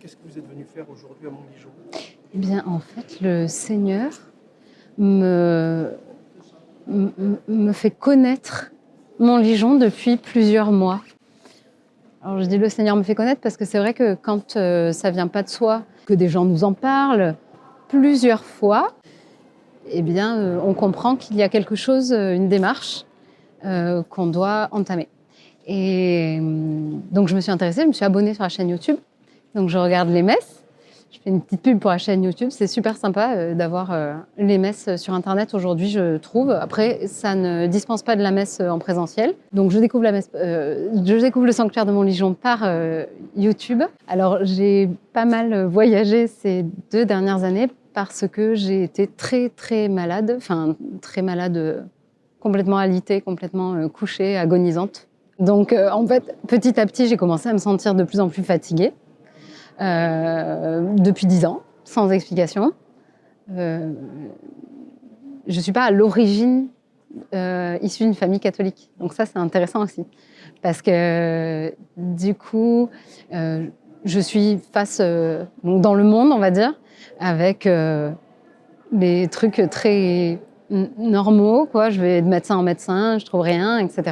qu'est-ce que vous êtes venu faire aujourd'hui à Montligeon? Eh bien, en fait, le Seigneur me, me fait connaître Montligeon depuis plusieurs mois. Alors, je dis le Seigneur me fait connaître parce que c'est vrai que quand ça vient pas de soi, que des gens nous en parlent plusieurs fois, eh bien, on comprend qu'il y a quelque chose, une démarche qu'on doit entamer. Et donc, je me suis intéressée, je me suis abonnée sur la chaîne YouTube. Donc, je regarde les messes. Je fais une petite pub pour la chaîne YouTube. C'est super sympa d'avoir les messes sur Internet aujourd'hui, je trouve. Après, ça ne dispense pas de la messe en présentiel. Donc, je découvre je découvre le sanctuaire de Montligeon par YouTube. Alors, j'ai pas mal voyagé ces 2 dernières années parce que j'ai été très, très malade. Enfin, très malade, complètement alitée, complètement couchée, agonisante. Donc, en fait, petit à petit, j'ai commencé à me sentir de plus en plus fatiguée. Depuis 10 ans, sans explication. Je ne suis pas à l'origine issue d'une famille catholique. Donc ça, c'est intéressant aussi. Parce que du coup, je suis face donc dans le monde, on va dire, avec des trucs très normaux, quoi. Je vais de médecin en médecin, je trouve rien, etc.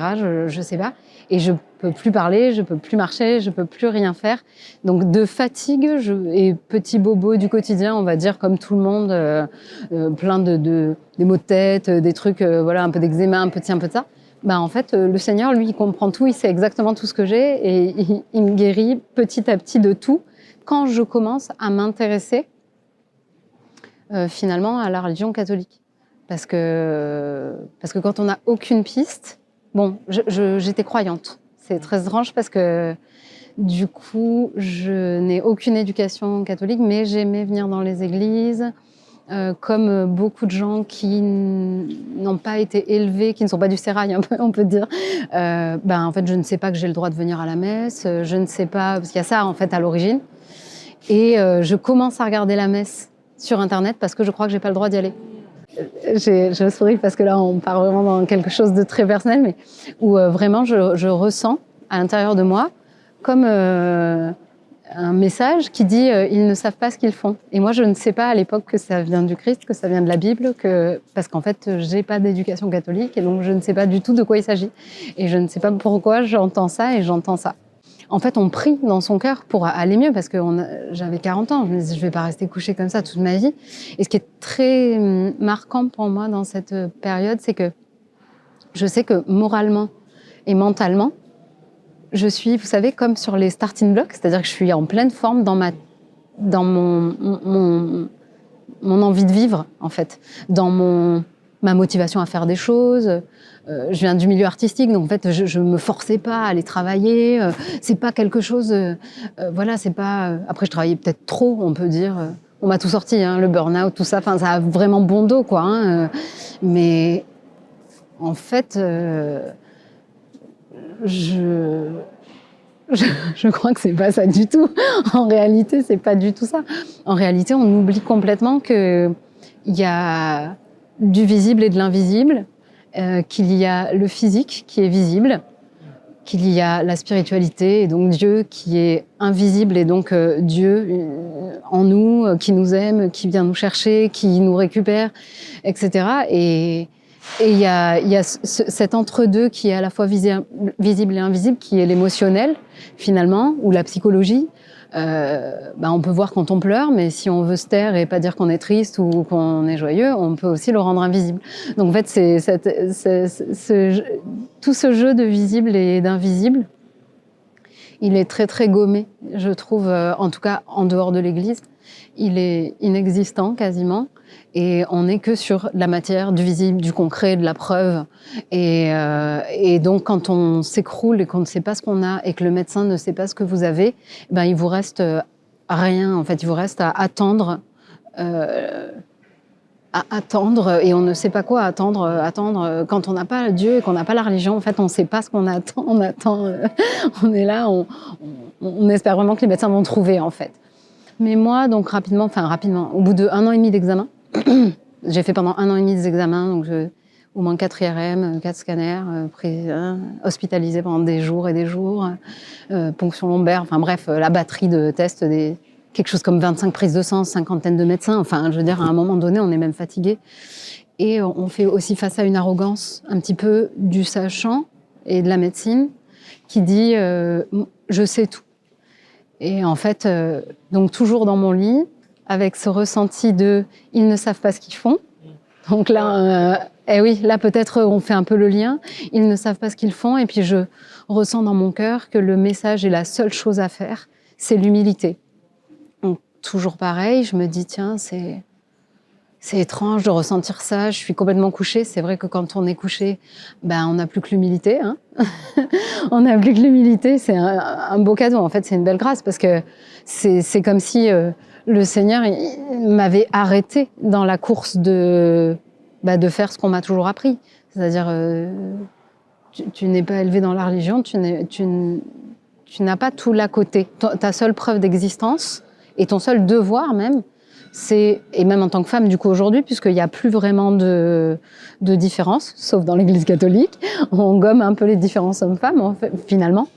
Je sais pas. Et je peux plus parler, je peux plus marcher, je peux plus rien faire. Donc de fatigue et petits bobos du quotidien, on va dire comme tout le monde, plein des maux de tête, des trucs, voilà, un peu d'eczéma, un peu de ci, un peu de ça. Ben en fait, le Seigneur, lui, il comprend tout, il sait exactement tout ce que j'ai et il me guérit petit à petit de tout quand je commence à m'intéresser finalement à la religion catholique. Parce que quand on n'a aucune piste, bon, j'étais croyante. C'est très étrange parce que du coup, je n'ai aucune éducation catholique, mais j'aimais venir dans les églises. Comme beaucoup de gens qui n'ont pas été élevés, qui ne sont pas du sérail, on peut dire, en fait, je ne sais pas que j'ai le droit de venir à la messe, je ne sais pas, parce qu'il y a ça en fait à l'origine. Et je commence à regarder la messe sur Internet parce que je crois que j'ai pas le droit d'y aller. Je souris parce que là, on part vraiment dans quelque chose de très personnel, mais où vraiment je ressens à l'intérieur de moi comme un message qui dit ils ne savent pas ce qu'ils font. Et moi, je ne sais pas à l'époque que ça vient du Christ, que ça vient de la Bible, parce qu'en fait, j'ai pas d'éducation catholique et donc je ne sais pas du tout de quoi il s'agit. Et je ne sais pas pourquoi j'entends ça et j'entends ça. En fait, on prie dans son cœur pour aller mieux parce que j'avais 40 ans. Je me disais, je vais pas rester couchée comme ça toute ma vie. Et ce qui est très marquant pour moi dans cette période, c'est que je sais que moralement et mentalement, je suis, vous savez, comme sur les starting blocks, c'est-à-dire que je suis en pleine forme dans mon envie de vivre, en fait, dans ma motivation à faire des choses. Je viens du milieu artistique, donc en fait, je me forçais pas à aller travailler. C'est pas quelque chose, voilà, c'est pas. Après, je travaillais peut-être trop, on peut dire. On m'a tout sorti, hein, le burn-out, tout ça. Enfin, ça a vraiment bon dos, quoi. Hein, mais en fait, je crois que c'est pas ça du tout. En réalité, c'est pas du tout ça. En réalité, on oublie complètement que il y a du visible et de l'invisible, qu'il y a le physique qui est visible, qu'il y a la spiritualité et donc Dieu qui est invisible et donc Dieu en nous, qui nous aime, qui vient nous chercher, qui nous récupère, etc. Et il y a cet entre-deux qui est à la fois visible et invisible, qui est l'émotionnel finalement, ou la psychologie. On peut voir quand on pleure, mais si on veut se taire et pas dire qu'on est triste ou qu'on est joyeux, on peut aussi le rendre invisible. Donc en fait, tout ce jeu de visible et d'invisible, il est très très gommé, je trouve, en tout cas en dehors de l'Église. Il est inexistant quasiment. Et on n'est que sur la matière, du visible, du concret, de la preuve. Et donc, quand on s'écroule et qu'on ne sait pas ce qu'on a et que le médecin ne sait pas ce que vous avez, il vous reste rien. En fait, il vous reste à attendre, et on ne sait pas quoi attendre. Quand on n'a pas Dieu et qu'on n'a pas la religion, en fait, on ne sait pas ce qu'on attend. On attend, on est là, on espère vraiment que les médecins vont trouver, en fait. Mais moi, donc rapidement, au bout de 1 an et demi d'examen, j'ai fait pendant 1 an et demi des examens, donc au moins 4 IRM, 4 scanners, hospitalisée pendant des jours et des jours, ponction lombaire, enfin bref, la batterie de tests quelque chose comme 25 prises de sang, cinquantaine de médecins. Enfin, je veux dire, à un moment donné, on est même fatigué. Et on fait aussi face à une arrogance un petit peu du sachant et de la médecine qui dit je sais tout. Et en fait, donc toujours dans mon lit, avec ce ressenti de ils ne savent pas ce qu'ils font. Donc là, oui, là peut-être on fait un peu le lien. Ils ne savent pas ce qu'ils font, et puis je ressens dans mon cœur que le message et la seule chose à faire, c'est l'humilité. Donc toujours pareil, je me dis tiens, c'est étrange de ressentir ça. Je suis complètement couchée. C'est vrai que quand on est couché, ben on n'a plus que l'humilité. Hein. On n'a plus que l'humilité. C'est un beau cadeau. En fait, c'est une belle grâce parce que c'est comme si le Seigneur il m'avait arrêté dans la course de faire ce qu'on m'a toujours appris. C'est-à-dire, tu n'es pas élevé dans la religion, tu n'as pas tout l'à côté. Ta seule preuve d'existence et ton seul devoir même, et même en tant que femme du coup aujourd'hui, puisqu'il n'y a plus vraiment de différence, sauf dans l'Église catholique, on gomme un peu les différences hommes-femmes en fait, finalement.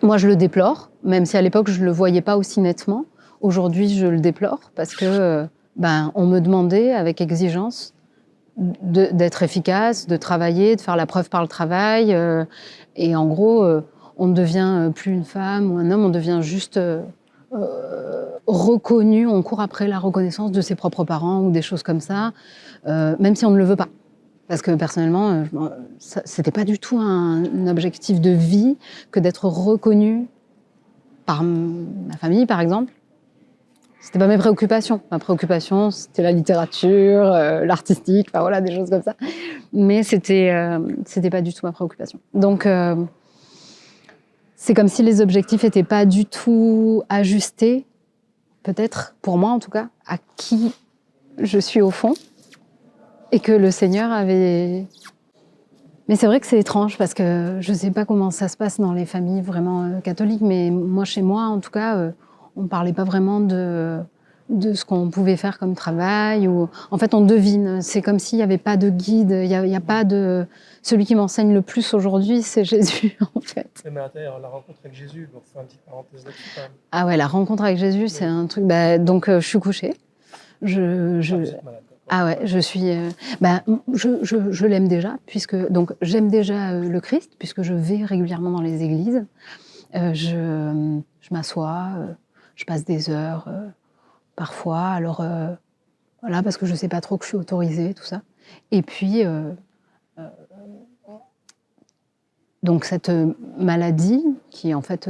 Moi je le déplore, même si à l'époque je ne le voyais pas aussi nettement. Aujourd'hui je le déplore parce que on me demandait avec exigence d'être efficace, de travailler, de faire la preuve par le travail. Et en gros, on ne devient plus une femme ou un homme, on devient juste reconnu, on court après la reconnaissance de ses propres parents ou des choses comme ça, même si on ne le veut pas. Parce que personnellement, c'était pas du tout un objectif de vie que d'être reconnu par ma famille, par exemple. C'était pas mes préoccupations. Ma préoccupation, c'était la littérature, l'artistique, enfin voilà, des choses comme ça. Mais c'était pas du tout ma préoccupation. Donc, c'est comme si les objectifs étaient pas du tout ajustés, peut-être, pour moi en tout cas, à qui je suis au fond. Et que le Seigneur avait... Mais c'est vrai que c'est étrange parce que je sais pas comment ça se passe dans les familles vraiment catholiques, mais moi, chez moi, en tout cas, on parlait pas vraiment de ce qu'on pouvait faire comme travail. En fait, on devine. C'est comme s'il n'y avait pas de guide. Il y a pas de... Celui qui m'enseigne le plus aujourd'hui, c'est Jésus, en fait. Mais d'ailleurs, la rencontre avec Jésus, on fait une petite parenthèse là-dessus quand même. Ah ouais, la rencontre avec Jésus, c'est un truc... donc, je suis couchée. Vous êtes malade. Ah ouais, je suis... je l'aime déjà, donc j'aime déjà le Christ, puisque je vais régulièrement dans les églises. Je m'assois, je passe des heures parfois, alors voilà, parce que je sais pas trop que je suis autorisée, tout ça. Et puis, donc cette maladie, qui en fait...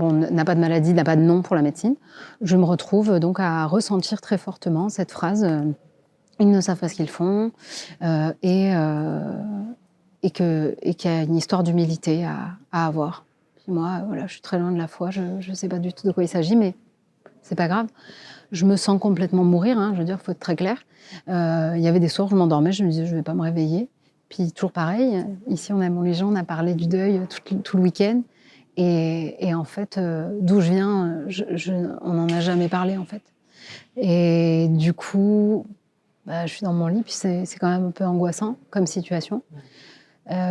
n'a pas de maladie, n'a pas de nom pour la médecine, je me retrouve donc à ressentir très fortement cette phrase ils ne savent pas ce qu'ils font, et qu'il y a une histoire d'humilité à avoir. Puis moi, voilà, je suis très loin de la foi, je ne sais pas du tout de quoi il s'agit, mais c'est pas grave. Je me sens complètement mourir, hein, je veux dire, il faut être très clair. Il y avait des soirs où je m'endormais, je me disais, je ne vais pas me réveiller. Puis toujours pareil, ici on a Montlégion, on a parlé du deuil tout le week-end. Et en fait, d'où je viens, on n'en a jamais parlé, en fait. Et du coup, je suis dans mon lit, puis c'est quand même un peu angoissant comme situation.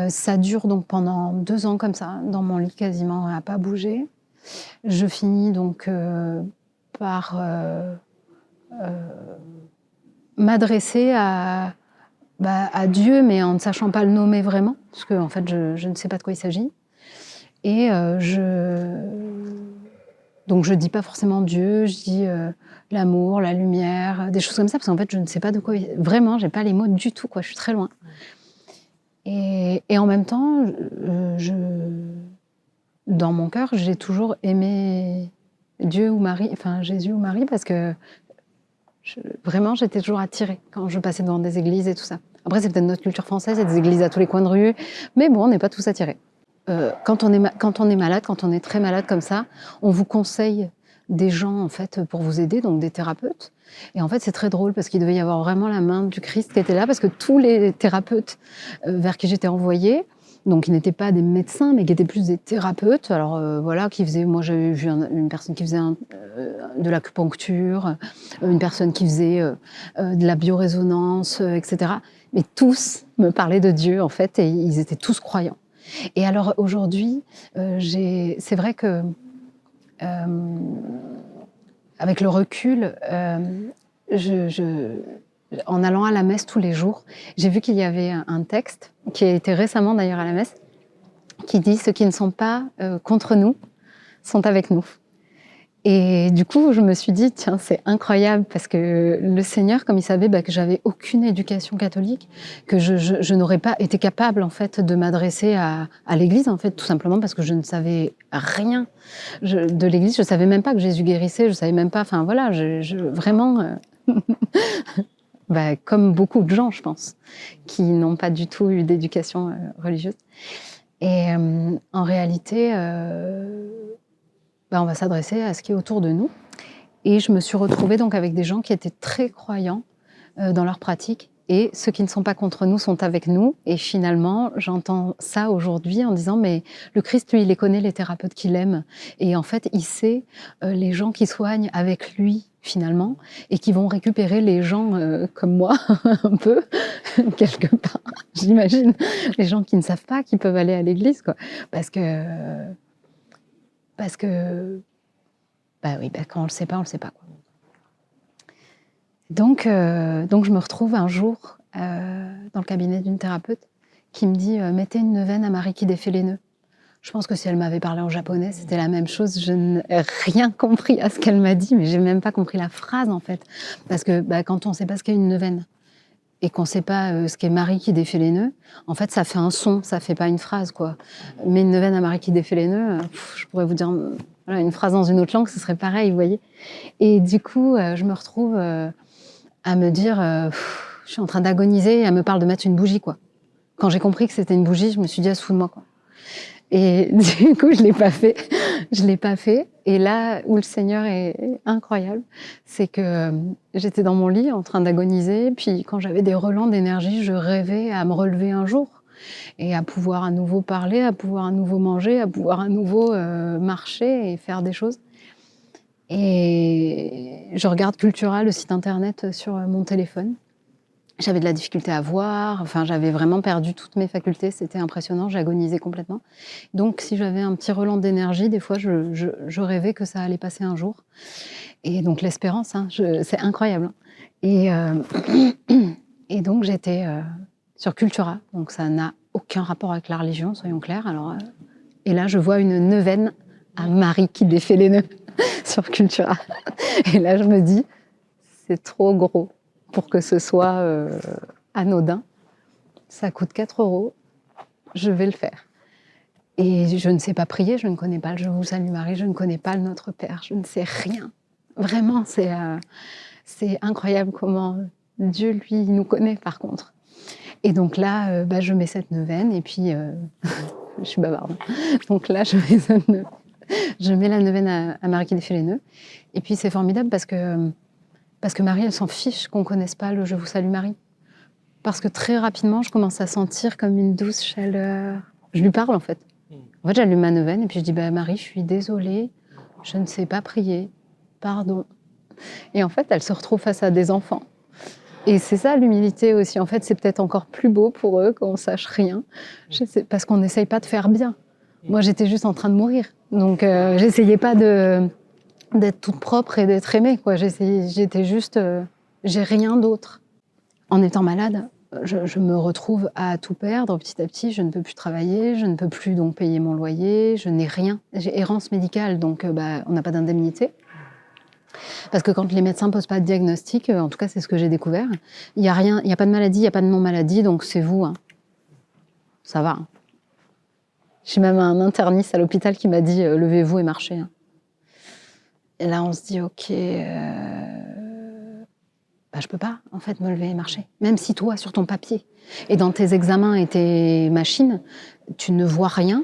Ça dure donc pendant 2 ans comme ça, dans mon lit, quasiment à pas bouger. Je finis donc par m'adresser à Dieu, mais en ne sachant pas le nommer vraiment, parce que en fait, je ne sais pas de quoi il s'agit. Et donc je dis pas forcément Dieu, je dis l'amour, la lumière, des choses comme ça, parce qu'en fait je ne sais pas de quoi, vraiment j'ai pas les mots du tout, quoi, je suis très loin. Et en même temps, dans mon cœur, j'ai toujours aimé Dieu ou Marie, enfin Jésus ou Marie, parce que vraiment j'étais toujours attirée quand je passais devant des églises et tout ça. Après c'est peut-être notre culture française, il y a des églises à tous les coins de rue, mais bon, on n'est pas tous attirés. Quand on est malade, quand on est très malade comme ça, on vous conseille des gens en fait pour vous aider, donc des thérapeutes. Et en fait, c'est très drôle parce qu'il devait y avoir vraiment la main du Christ qui était là, parce que tous les thérapeutes vers qui j'étais envoyée, donc qui n'étaient pas des médecins, mais qui étaient plus des thérapeutes. Alors voilà, qui faisaient. Moi, j'avais vu une personne qui faisait de l'acupuncture, une personne qui faisait de la biorésonance, etc. Mais tous me parlaient de Dieu en fait, et ils étaient tous croyants. Et alors aujourd'hui, c'est vrai que avec le recul, en allant à la messe tous les jours, j'ai vu qu'il y avait un texte, qui a été récemment d'ailleurs à la messe, qui dit « Ceux qui ne sont pas contre nous sont avec nous ». Et du coup, je me suis dit, tiens, c'est incroyable, parce que le Seigneur, comme il savait que j'avais aucune éducation catholique, que je n'aurais pas été capable, en fait, de m'adresser à l'Église, en fait, tout simplement parce que je ne savais rien de l'Église. Je savais même pas que Jésus guérissait, je savais même pas, enfin voilà, vraiment, comme beaucoup de gens, je pense, qui n'ont pas du tout eu d'éducation religieuse. Et en réalité, on va s'adresser à ce qui est autour de nous. Et je me suis retrouvée donc avec des gens qui étaient très croyants dans leur pratique. Et ceux qui ne sont pas contre nous sont avec nous. Et finalement, j'entends ça aujourd'hui en disant, mais le Christ, lui, il les connaît, les thérapeutes qu'il aime. Et en fait, il sait les gens qui soignent avec lui, finalement, et qui vont récupérer les gens comme moi, un peu, quelque part, j'imagine. Les gens qui ne savent pas qu'ils peuvent aller à l'église, quoi. Parce que oui, quand on le sait pas, quoi. Donc je me retrouve un jour dans le cabinet d'une thérapeute qui me dit mettez une neuvaine à Marie qui défait les nœuds. Je pense que si elle m'avait parlé en japonais, c'était la même chose. Je n'ai rien compris à ce qu'elle m'a dit, mais j'ai même pas compris la phrase en fait. Parce que quand on ne sait pas ce qu'est une neuvaine et qu'on ne sait pas ce qu'est Marie qui défait les nœuds, en fait ça fait un son, ça fait pas une phrase, quoi. Mais une neuvaine à Marie qui défait les nœuds, je pourrais vous dire voilà, une phrase dans une autre langue, ce serait pareil, vous voyez. Et du coup, je me retrouve à me dire, je suis en train d'agoniser, et elle me parle de mettre une bougie, quoi. Quand j'ai compris que c'était une bougie, je me suis dit, elle se fout de moi, quoi. Et du coup, je l'ai pas fait. Et là où le Seigneur est incroyable, c'est que j'étais dans mon lit en train d'agoniser, puis quand j'avais des relents d'énergie, je rêvais à me relever un jour et à pouvoir à nouveau parler, à pouvoir à nouveau manger, à pouvoir à nouveau marcher et faire des choses. Et je regarde Cultura, le site internet, sur mon téléphone. J'avais de la difficulté à voir, enfin, j'avais vraiment perdu toutes mes facultés, c'était impressionnant, j'agonisais complètement. Donc, si j'avais un petit relent d'énergie, des fois, je rêvais que ça allait passer un jour. Et donc, l'espérance, c'est incroyable. Et donc, j'étais sur Cultura, donc ça n'a aucun rapport avec la religion, soyons clairs. Alors, et là, je vois une neuvaine à Marie qui défait les nœuds sur Cultura. Et là, je me dis, c'est trop gros pour que ce soit anodin. Ça coûte 4 €, je vais le faire. Et je ne sais pas prier, je ne connais pas le Je vous salue Marie, je ne connais pas le Notre Père, je ne sais rien. Vraiment, c'est incroyable comment Dieu, lui, nous connaît par contre. Et donc là, je mets cette neuvaine et puis, je suis bavarde. Donc là, je mets la neuvaine à Marie qui défait les nœuds. Et puis c'est formidable parce que Marie, elle s'en fiche qu'on ne connaisse pas le Je vous salue Marie. Parce que très rapidement, je commence à sentir comme une douce chaleur. Je lui parle en fait. En fait, j'allume ma neuvaine et puis je dis Marie, je suis désolée, je ne sais pas prier, pardon. Et en fait, elle se retrouve face à des enfants. Et c'est ça l'humilité aussi. En fait, c'est peut-être encore plus beau pour eux qu'on ne sache rien. Parce qu'on n'essaye pas de faire bien. Moi, j'étais juste en train de mourir. Donc, j'essayais pas d'être toute propre et d'être aimée, quoi. J'étais juste... j'ai rien d'autre. En étant malade, je me retrouve à tout perdre petit à petit. Je ne peux plus travailler, je ne peux plus donc payer mon loyer, je n'ai rien. J'ai errance médicale, donc on n'a pas d'indemnité. Parce que quand les médecins ne posent pas de diagnostic, en tout cas c'est ce que j'ai découvert, il n'y a rien, il n'y a pas de maladie, il n'y a pas de non-maladie, donc c'est vous. Ça va. J'ai même un interniste à l'hôpital qui m'a dit levez-vous et marchez. Et là on se dit ok, je peux pas en fait me lever et marcher. Même si toi sur ton papier et dans tes examens et tes machines, tu ne vois rien,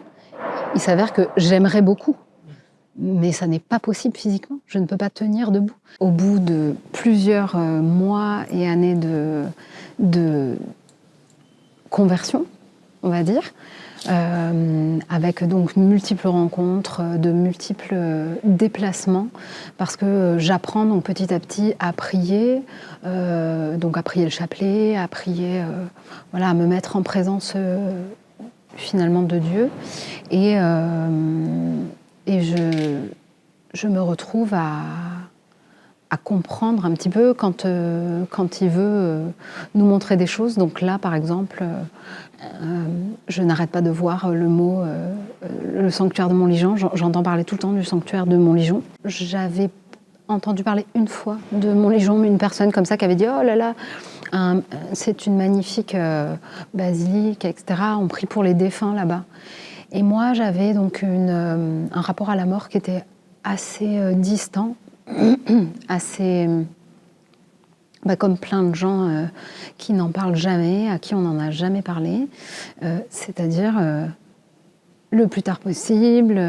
il s'avère que j'aimerais beaucoup. Mais ça n'est pas possible physiquement, je ne peux pas tenir debout. Au bout de plusieurs mois et années de conversion, on va dire, avec donc multiples rencontres, de multiples déplacements, parce que j'apprends donc petit à petit à prier, donc à prier le chapelet, à prier, à me mettre en présence finalement de Dieu. Et je me retrouve à à comprendre un petit peu quand il veut nous montrer des choses. Donc là, par exemple, je n'arrête pas de voir le mot le sanctuaire de Montligeon. J'entends parler tout le temps du sanctuaire de Montligeon. J'avais entendu parler une fois de Montligeon, une personne comme ça qui avait dit « Oh là là, c'est une magnifique basilique, etc. On prie pour les défunts là-bas. » Et moi, j'avais donc un rapport à la mort qui était assez distant, assez... comme plein de gens qui n'en parlent jamais, à qui on n'en a jamais parlé, c'est-à-dire le plus tard possible,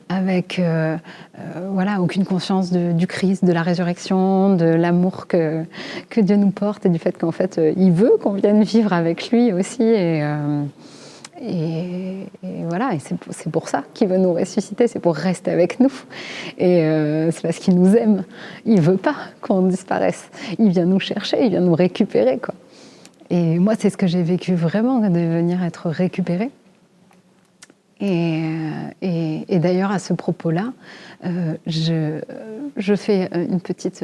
avec aucune conscience du Christ, de la résurrection, de l'amour que Dieu nous porte et du fait qu'en fait, il veut qu'on vienne vivre avec lui aussi. Et voilà, et c'est pour ça qu'il veut nous ressusciter, c'est pour rester avec nous. Et c'est parce qu'il nous aime. Il ne veut pas qu'on disparaisse. Il vient nous chercher, il vient nous récupérer, quoi. Et moi, c'est ce que j'ai vécu vraiment, de venir être récupérée. Et d'ailleurs, à ce propos-là, je fais une petite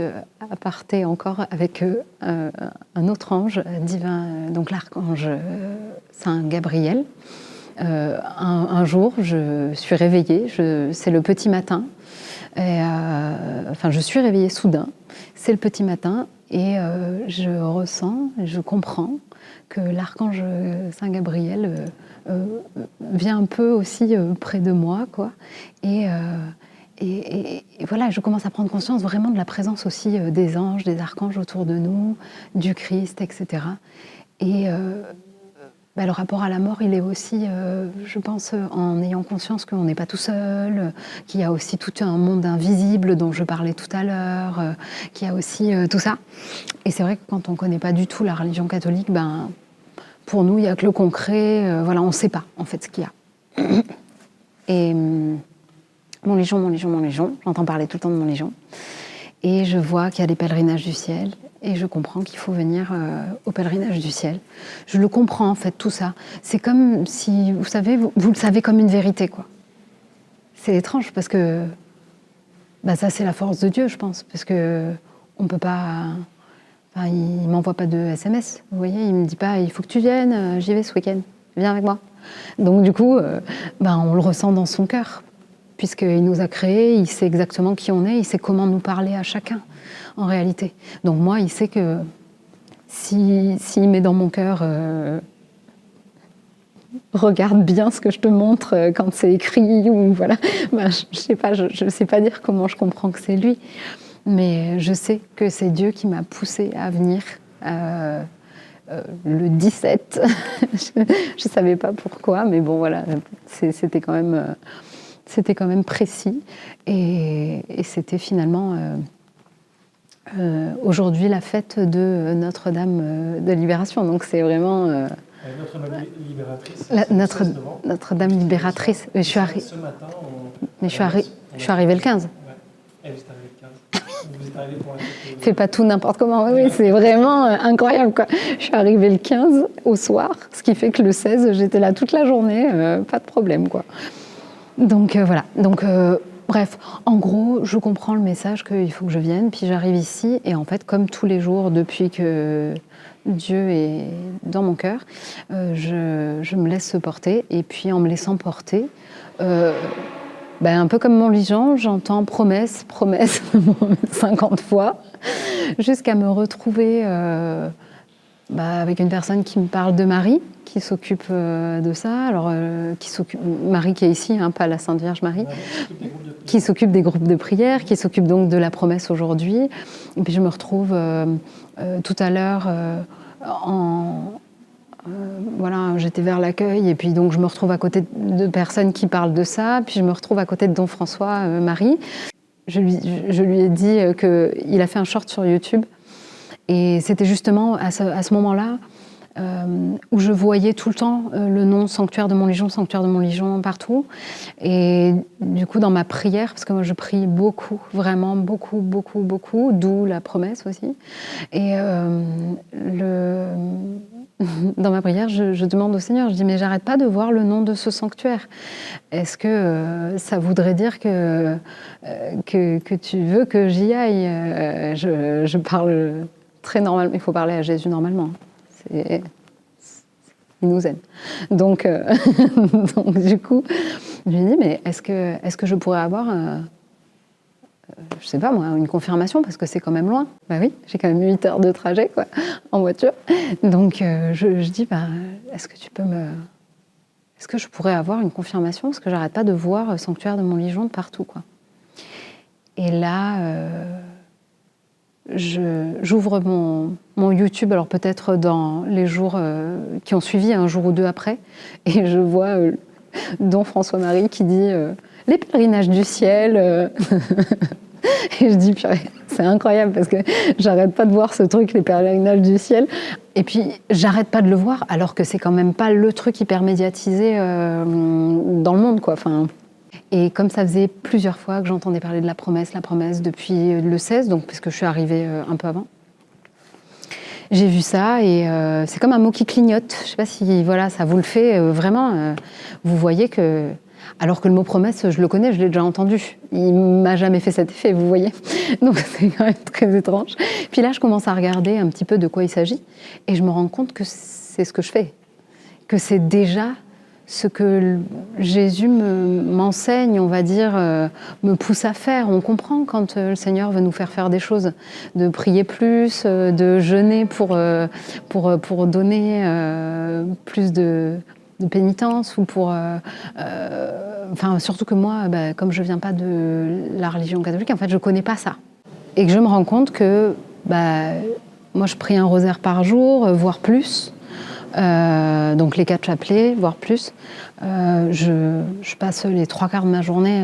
aparté encore avec un autre ange divin, donc l'archange Saint Gabriel. Un jour, je suis réveillée, c'est le petit matin, je suis réveillée soudain, c'est le petit matin, et je ressens, je comprends que l'archange Saint Gabriel vient un peu aussi près de moi, quoi. Et voilà, je commence à prendre conscience vraiment de la présence aussi des anges, des archanges autour de nous, du Christ, etc. Et le rapport à la mort, il est aussi, je pense, en ayant conscience qu'on n'est pas tout seul, qu'il y a aussi tout un monde invisible dont je parlais tout à l'heure, qu'il y a aussi tout ça. Et c'est vrai que quand on ne connaît pas du tout la religion catholique, pour nous, il n'y a que le concret, on ne sait pas en fait ce qu'il y a. Et Montligeon, j'entends parler tout le temps de Montligeon. Et je vois qu'il y a des pèlerinages du ciel, et je comprends qu'il faut venir au pèlerinage du ciel. Je le comprends en fait, tout ça. C'est comme si, vous savez, vous le savez comme une vérité, quoi. C'est étrange parce que ça c'est la force de Dieu, je pense, parce que on peut pas... il m'envoie pas de SMS, vous voyez, il me dit pas il faut que tu viennes, j'y vais ce week-end, viens avec moi. Donc du coup, on le ressent dans son cœur, puisqu'il nous a créés, il sait exactement qui on est, il sait comment nous parler à chacun, en réalité. Donc moi, il sait que s'il met dans mon cœur regarde bien ce que je te montre quand c'est écrit, ou voilà, je sais pas, je sais pas dire comment je comprends que c'est lui. Mais je sais que c'est Dieu qui m'a poussée à venir le 17. Je ne savais pas pourquoi, mais bon, voilà, c'était quand même précis. Et c'était finalement aujourd'hui la fête de Notre-Dame de Libération. Donc c'est vraiment... Notre-Dame libératrice. Notre-Dame libératrice. Je suis arrivée le 15. Elle est arrivée le 15. Vous êtes arrivée pour la fête. Fais pas tout n'importe comment. Oui, c'est vraiment incroyable, quoi. Je suis arrivée le 15 au soir, ce qui fait que le 16, j'étais là toute la journée, pas de problème, quoi. Donc voilà. Donc bref, en gros, je comprends le message qu'il faut que je vienne, puis j'arrive ici, et en fait, comme tous les jours depuis que Dieu est dans mon cœur, je me laisse porter, et puis en me laissant porter, un peu comme Montligeon, j'entends promesse 50 fois, jusqu'à me retrouver avec une personne qui me parle de Marie, qui s'occupe de ça, Marie qui est ici, pas la Sainte Vierge Marie, qui s'occupe des groupes de prière, qui s'occupe donc de la promesse aujourd'hui. Et puis je me retrouve tout à l'heure j'étais vers l'accueil, et puis donc je me retrouve à côté de personnes qui parlent de ça, puis je me retrouve à côté de Don François Marie. Je lui ai dit qu'il a fait un short sur YouTube, et c'était justement à ce moment-là où je voyais tout le temps le nom sanctuaire de Montligeon partout. Et du coup, dans ma prière, parce que moi je prie beaucoup, vraiment beaucoup, d'où la promesse aussi. Et dans ma prière, je demande au Seigneur, je dis, mais j'arrête pas de voir le nom de ce sanctuaire. Est-ce que ça voudrait dire que tu veux que j'y aille? Je parle très normalement, il faut parler à Jésus normalement. Il nous aime. Donc, donc du coup, je lui dis, mais est-ce que je pourrais avoir, je sais pas moi, une confirmation, parce que c'est quand même loin. Bah oui, j'ai quand même 8 heures de trajet, quoi, en voiture. Donc, je dis, bah, est-ce que je pourrais avoir une confirmation, parce que j'arrête pas de voir Sanctuaire de Montligeon de partout, quoi. Et là, j'ouvre mon YouTube, alors peut-être dans les jours qui ont suivi, un jour ou deux après, et je vois Don François-Marie qui dit les pèlerinages du ciel. Et je dis, purée, c'est incroyable parce que j'arrête pas de voir ce truc, les pèlerinages du ciel. Et puis, j'arrête pas de le voir, alors que c'est quand même pas le truc hyper médiatisé dans le monde, quoi. Enfin, et comme ça faisait plusieurs fois que j'entendais parler de la promesse depuis le 16, donc parce que je suis arrivée un peu avant. J'ai vu ça et c'est comme un mot qui clignote. Je sais pas si voilà, ça vous le fait vraiment. Vous voyez que, alors que le mot promesse, je le connais, je l'ai déjà entendu. Il m'a jamais fait cet effet, vous voyez. Donc c'est quand même très étrange. Puis là, je commence à regarder un petit peu de quoi il s'agit et je me rends compte que c'est ce que je fais, que c'est déjà ce que Jésus m'enseigne, on va dire, me pousse à faire. On comprend quand le Seigneur veut nous faire des choses, de prier plus, de jeûner pour donner plus de pénitence, ou pour... enfin, surtout que moi, comme je ne viens pas de la religion catholique, en fait, je ne connais pas ça. Et que je me rends compte que moi, je prie un rosaire par jour, voire plus. Donc les 4 chapelets, voire plus. Je passe les 3/4 de ma journée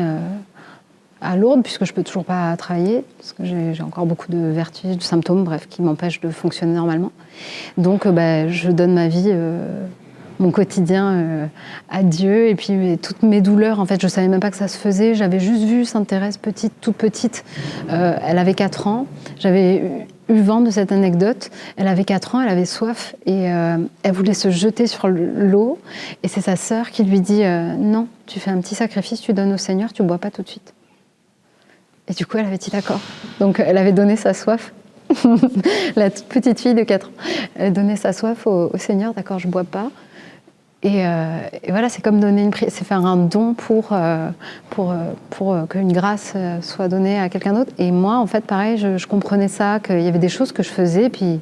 à Lourdes, puisque je peux toujours pas travailler, parce que j'ai encore beaucoup de vertiges, de symptômes, bref, qui m'empêchent de fonctionner normalement. Donc je donne ma vie, mon quotidien à Dieu, et puis toutes mes douleurs, en fait, je savais même pas que ça se faisait. J'avais juste vu Sainte Thérèse toute petite. Elle avait 4 ans. J'avais eu vent de cette anecdote. Elle avait 4 ans, elle avait soif et elle voulait se jeter sur l'eau. Et c'est sa sœur qui lui dit non, tu fais un petit sacrifice, tu donnes au Seigneur, tu bois pas tout de suite. Et du coup, elle avait dit d'accord. Donc, elle avait donné sa soif. La toute petite fille de 4 ans. Elle donnait sa soif au Seigneur, d'accord, je bois pas. Et voilà, c'est comme donner une prière, c'est faire un don pour qu'une grâce soit donnée à quelqu'un d'autre. Et moi, en fait, pareil, je comprenais ça, qu'il y avait des choses que je faisais, puis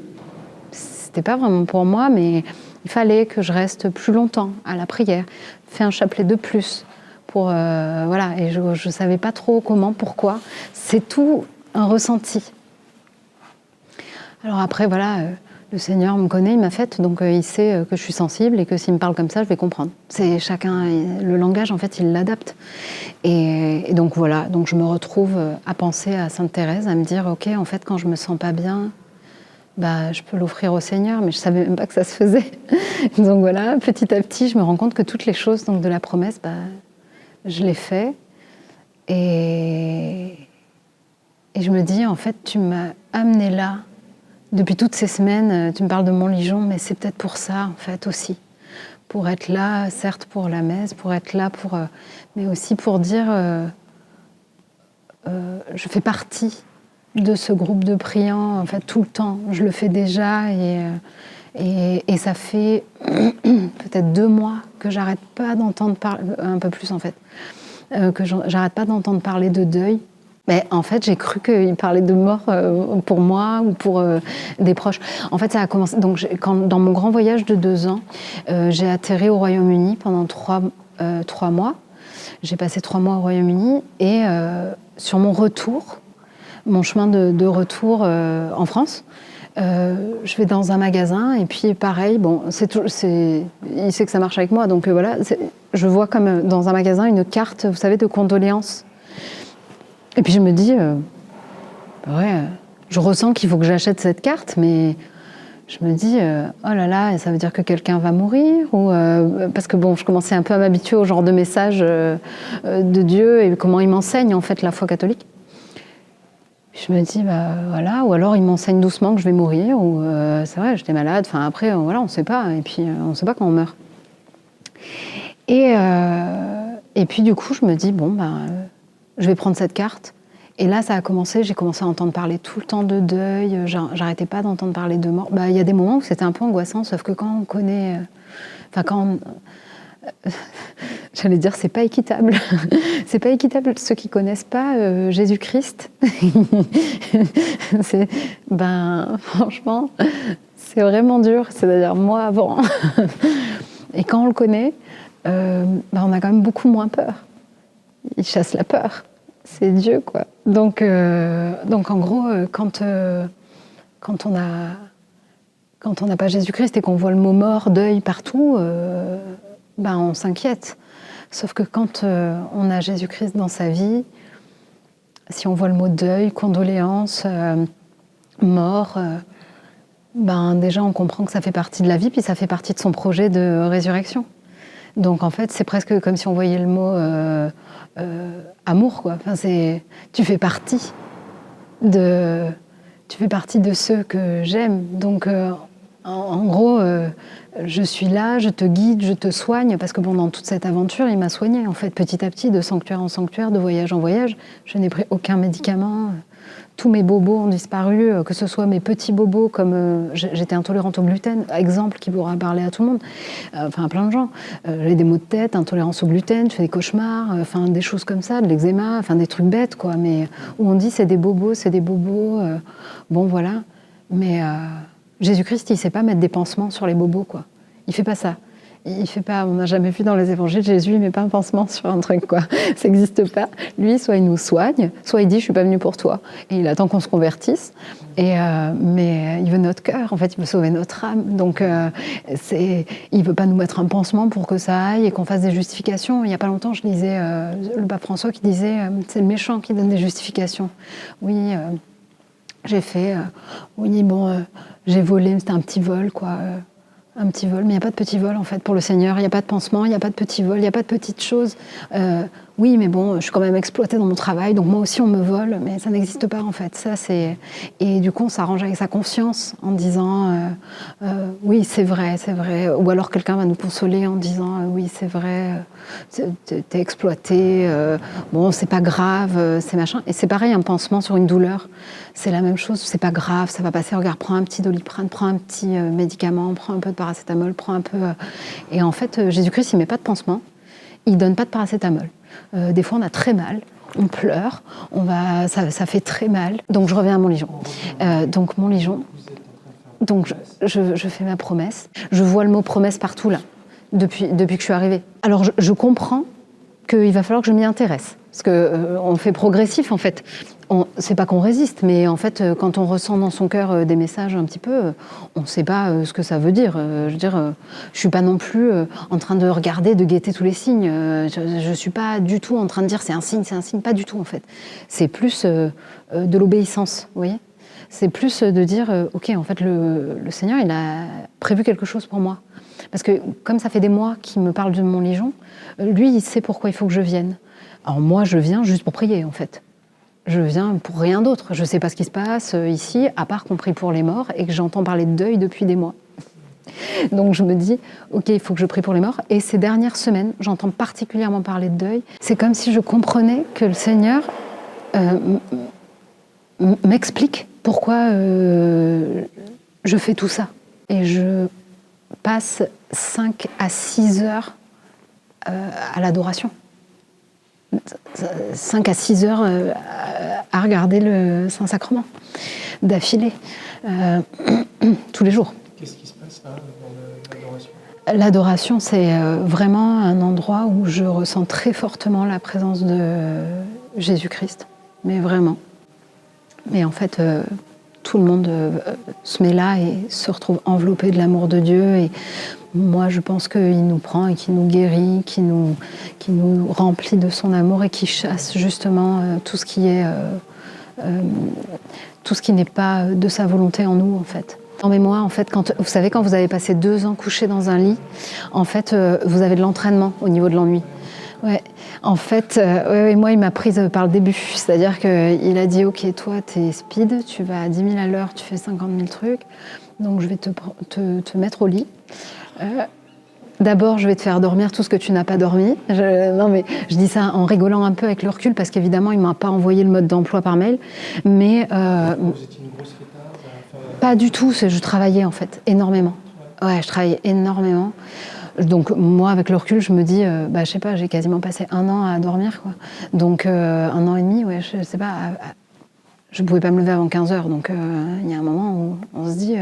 c'était pas vraiment pour moi, mais il fallait que je reste plus longtemps à la prière, faire un chapelet de plus, voilà. Et je savais pas trop comment, pourquoi. C'est tout un ressenti. Alors après, voilà. Le Seigneur me connaît, il m'a faite, donc il sait que je suis sensible et que s'il me parle comme ça, je vais comprendre. C'est chacun, le langage, en fait, il l'adapte. Et donc voilà, donc je me retrouve à penser à Sainte Thérèse, à me dire, ok, en fait, quand je me sens pas bien, je peux l'offrir au Seigneur, mais je savais même pas que ça se faisait. Donc voilà, petit à petit, je me rends compte que toutes les choses donc, de la promesse, je les fais. Et je me dis, en fait, tu m'as amenée là. Depuis toutes ces semaines, tu me parles de Montligeon, mais c'est peut-être pour ça, en fait, aussi. Pour être là, certes, pour la messe, pour être là, mais aussi pour dire je fais partie de ce groupe de priants, en fait, tout le temps. Je le fais déjà et ça fait peut-être 2 mois que j'arrête pas d'entendre parler, un peu plus, en fait, que j'arrête pas d'entendre parler de deuil. Mais en fait, j'ai cru qu'il parlait de mort pour moi ou pour des proches. En fait, ça a commencé. Donc, dans mon grand voyage de 2 ans, j'ai atterri au Royaume-Uni pendant 3 mois. J'ai passé 3 mois au Royaume-Uni et sur mon retour, mon chemin de retour en France, je vais dans un magasin et puis pareil, bon, il sait que ça marche avec moi, donc voilà, je vois comme dans un magasin une carte, vous savez, de condoléances. Et puis je me dis, je ressens qu'il faut que j'achète cette carte, mais je me dis, oh là là, ça veut dire que quelqu'un va mourir ou parce que bon, je commençais un peu à m'habituer au genre de message de Dieu et comment il m'enseigne en fait la foi catholique. Je me dis, bah voilà, ou alors il m'enseigne doucement que je vais mourir, ou c'est vrai, j'étais malade, enfin après, voilà, on ne sait pas, et puis on ne sait pas quand on meurt. Et puis du coup, je me dis, bon, je vais prendre cette carte. Et là, ça a commencé, j'ai commencé à entendre parler tout le temps de deuil, j'arrêtais pas d'entendre parler de mort. Il y a des moments où c'était un peu angoissant, sauf que quand on connaît... j'allais dire, c'est pas équitable. C'est pas équitable. Ceux qui connaissent pas Jésus-Christ, franchement, c'est vraiment dur. C'est-à-dire moi avant. Et quand on le connaît, on a quand même beaucoup moins peur. Il chasse la peur. C'est Dieu, quoi. Donc en gros, quand on n'a pas Jésus-Christ et qu'on voit le mot mort, deuil partout, on s'inquiète. Sauf que quand on a Jésus-Christ dans sa vie, si on voit le mot deuil, condoléances, mort, déjà on comprend que ça fait partie de la vie, puis ça fait partie de son projet de résurrection. Donc en fait, c'est presque comme si on voyait le mot amour, quoi. Tu fais partie de ceux que j'aime. Donc en gros, je suis là, je te guide, je te soigne, parce que pendant toute cette aventure, il m'a soignée. En fait, petit à petit, de sanctuaire en sanctuaire, de voyage en voyage, je n'ai pris aucun médicament. Tous mes bobos ont disparu, que ce soit mes petits bobos, comme j'étais intolérante au gluten, exemple qui pourra parler à tout le monde, à plein de gens. J'ai des maux de tête, intolérance au gluten, je fais des cauchemars, des choses comme ça, de l'eczéma, des trucs bêtes, quoi. Mais où on dit c'est des bobos, bon voilà. Mais Jésus-Christ, il ne sait pas mettre des pansements sur les bobos, quoi. Il ne fait pas ça. Il fait pas, on n'a jamais vu dans les évangiles, Jésus il met pas un pansement sur un truc, quoi. Ça n'existe pas. Lui, soit il nous soigne, soit il dit je suis pas venu pour toi. Et il attend qu'on se convertisse. Mais il veut notre cœur, en fait, il veut sauver notre âme. Donc il veut pas nous mettre un pansement pour que ça aille et qu'on fasse des justifications. Il y a pas longtemps, je lisais le pape François qui disait c'est le méchant qui donne des justifications. Oui, j'ai fait, j'ai volé, c'était un petit vol, quoi. Un petit vol, mais il n'y a pas de petit vol en fait pour le Seigneur, il n'y a pas de pansement, il n'y a pas de petit vol, il n'y a pas de petites choses. Oui, mais bon, je suis quand même exploitée dans mon travail, donc moi aussi on me vole, mais ça n'existe pas en fait. Et du coup on s'arrange avec sa conscience en disant oui c'est vrai, ou alors quelqu'un va nous consoler en disant oui c'est vrai, t'es exploité, bon c'est pas grave, c'est machin. Et c'est pareil, un pansement sur une douleur, c'est la même chose, c'est pas grave, ça va passer, regarde, prends un petit Doliprane, prends un petit médicament, prends un peu de paracétamol, prends un peu... Et en fait, Jésus-Christ, il met pas de pansement, il donne pas de paracétamol. Des fois, on a très mal, on pleure, ça fait très mal. Donc, je reviens à Montligeon. Mon Ligeon, je fais ma promesse. Je vois le mot promesse partout, là, depuis que je suis arrivée. Alors, je comprends qu'il va falloir que je m'y intéresse. Parce qu'on fait progressif, en fait. C'est pas qu'on résiste, mais en fait, quand on ressent dans son cœur des messages un petit peu, on ne sait pas ce que ça veut dire. Je veux dire, je suis pas non plus en train de regarder, de guetter tous les signes. Je suis pas du tout en train de dire c'est un signe, pas du tout en fait. C'est plus de l'obéissance, vous voyez. C'est plus de dire, ok, en fait, le Seigneur, il a prévu quelque chose pour moi. Parce que comme ça fait des mois qu'il me parle de Montligeon, lui, il sait pourquoi il faut que je vienne. Alors moi, je viens juste pour prier, en fait. Je viens pour rien d'autre. Je ne sais pas ce qui se passe ici, à part qu'on prie pour les morts et que j'entends parler de deuil depuis des mois. Donc je me dis, ok, il faut que je prie pour les morts. Et ces dernières semaines, j'entends particulièrement parler de deuil. C'est comme si je comprenais que le Seigneur m'explique pourquoi je fais tout ça. Et je passe 5 à 6 heures à l'adoration. 5 à 6 heures à regarder le Saint-Sacrement, d'affilée, tous les jours. Qu'est-ce qui se passe là, dans l'adoration ? L'adoration, c'est vraiment un endroit où je ressens très fortement la présence de Jésus-Christ, mais vraiment. Mais en fait, tout le monde se met là et se retrouve enveloppé de l'amour de Dieu. Et moi, je pense qu'il nous prend et qu'il nous guérit, qu'il nous remplit de son amour et qu'il chasse justement tout ce qui est, tout ce qui n'est pas de sa volonté en nous, en fait. En mémoire, en fait, vous savez, quand vous avez passé 2 ans couché dans un lit, en fait, vous avez de l'entraînement au niveau de l'ennui. Ouais, en fait, moi, il m'a prise par le début. C'est-à-dire qu'il a dit, OK, toi, t'es speed, tu vas à 10 000 à l'heure, tu fais 50 000 trucs, donc je vais te mettre au lit. D'abord, je vais te faire dormir tout ce que tu n'as pas dormi. Non, mais je dis ça en rigolant un peu avec le recul, parce qu'évidemment, il ne m'a pas envoyé le mode d'emploi par mail. Mais Vous étiez une grosse fêtarde pas du tout, je travaillais en fait, énormément. Ouais, je travaillais énormément. Donc moi, avec le recul, je me dis, je sais pas, j'ai quasiment passé 1 an à dormir, quoi. Donc 1 an et demi, ouais, je sais pas, je pouvais pas me lever avant 15 heures. Donc il y a un moment où on se dit,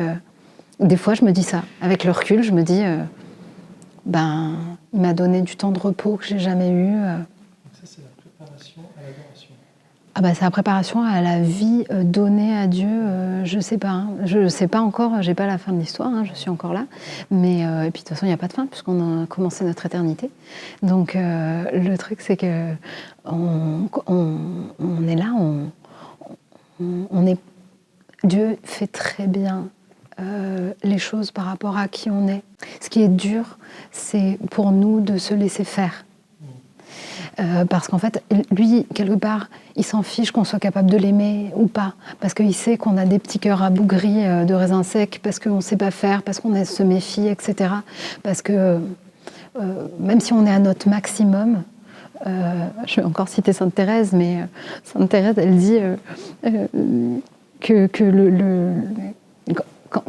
des fois je me dis ça. Avec le recul, je me dis, il m'a donné du temps de repos que j'ai jamais eu. Donc ça, c'est la préparation à l'adoration. C'est la préparation à la vie donnée à Dieu. Je sais pas, hein. Je sais pas encore. J'ai pas la fin de l'histoire. Hein, je suis encore là. Mais et puis de toute façon, il n'y a pas de fin puisqu'on a commencé notre éternité. Donc le truc, c'est que on est là. On est. Dieu fait très bien les choses par rapport à qui on est. Ce qui est dur, c'est pour nous de se laisser faire. Parce qu'en fait, lui, quelque part, il s'en fiche qu'on soit capable de l'aimer ou pas. Parce qu'il sait qu'on a des petits cœurs abougris de raisins secs, parce qu'on ne sait pas faire, parce qu'on se méfie, etc. Parce que même si on est à notre maximum, je vais encore citer Sainte Thérèse, mais Sainte Thérèse, elle dit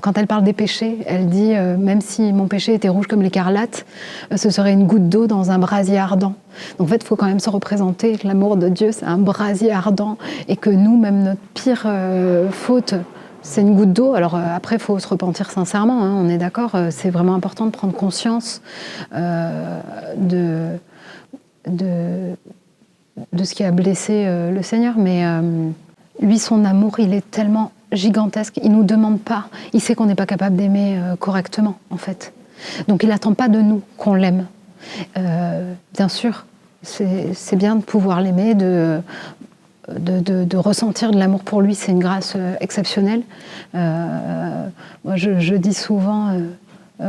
quand elle parle des péchés, elle dit même si mon péché était rouge comme l'écarlate, ce serait une goutte d'eau dans un brasier ardent. Donc en fait, il faut quand même se représenter que l'amour de Dieu, c'est un brasier ardent et que nous, même notre pire faute, c'est une goutte d'eau. Alors après, il faut se repentir sincèrement, hein, on est d'accord, c'est vraiment important de prendre conscience de ce qui a blessé le Seigneur. Mais lui, son amour, il est tellement gigantesque, il ne nous demande pas, il sait qu'on n'est pas capable d'aimer correctement, en fait. Donc il n'attend pas de nous qu'on l'aime. Bien sûr, c'est bien de pouvoir l'aimer, de ressentir de l'amour pour lui, c'est une grâce exceptionnelle. Moi, je dis souvent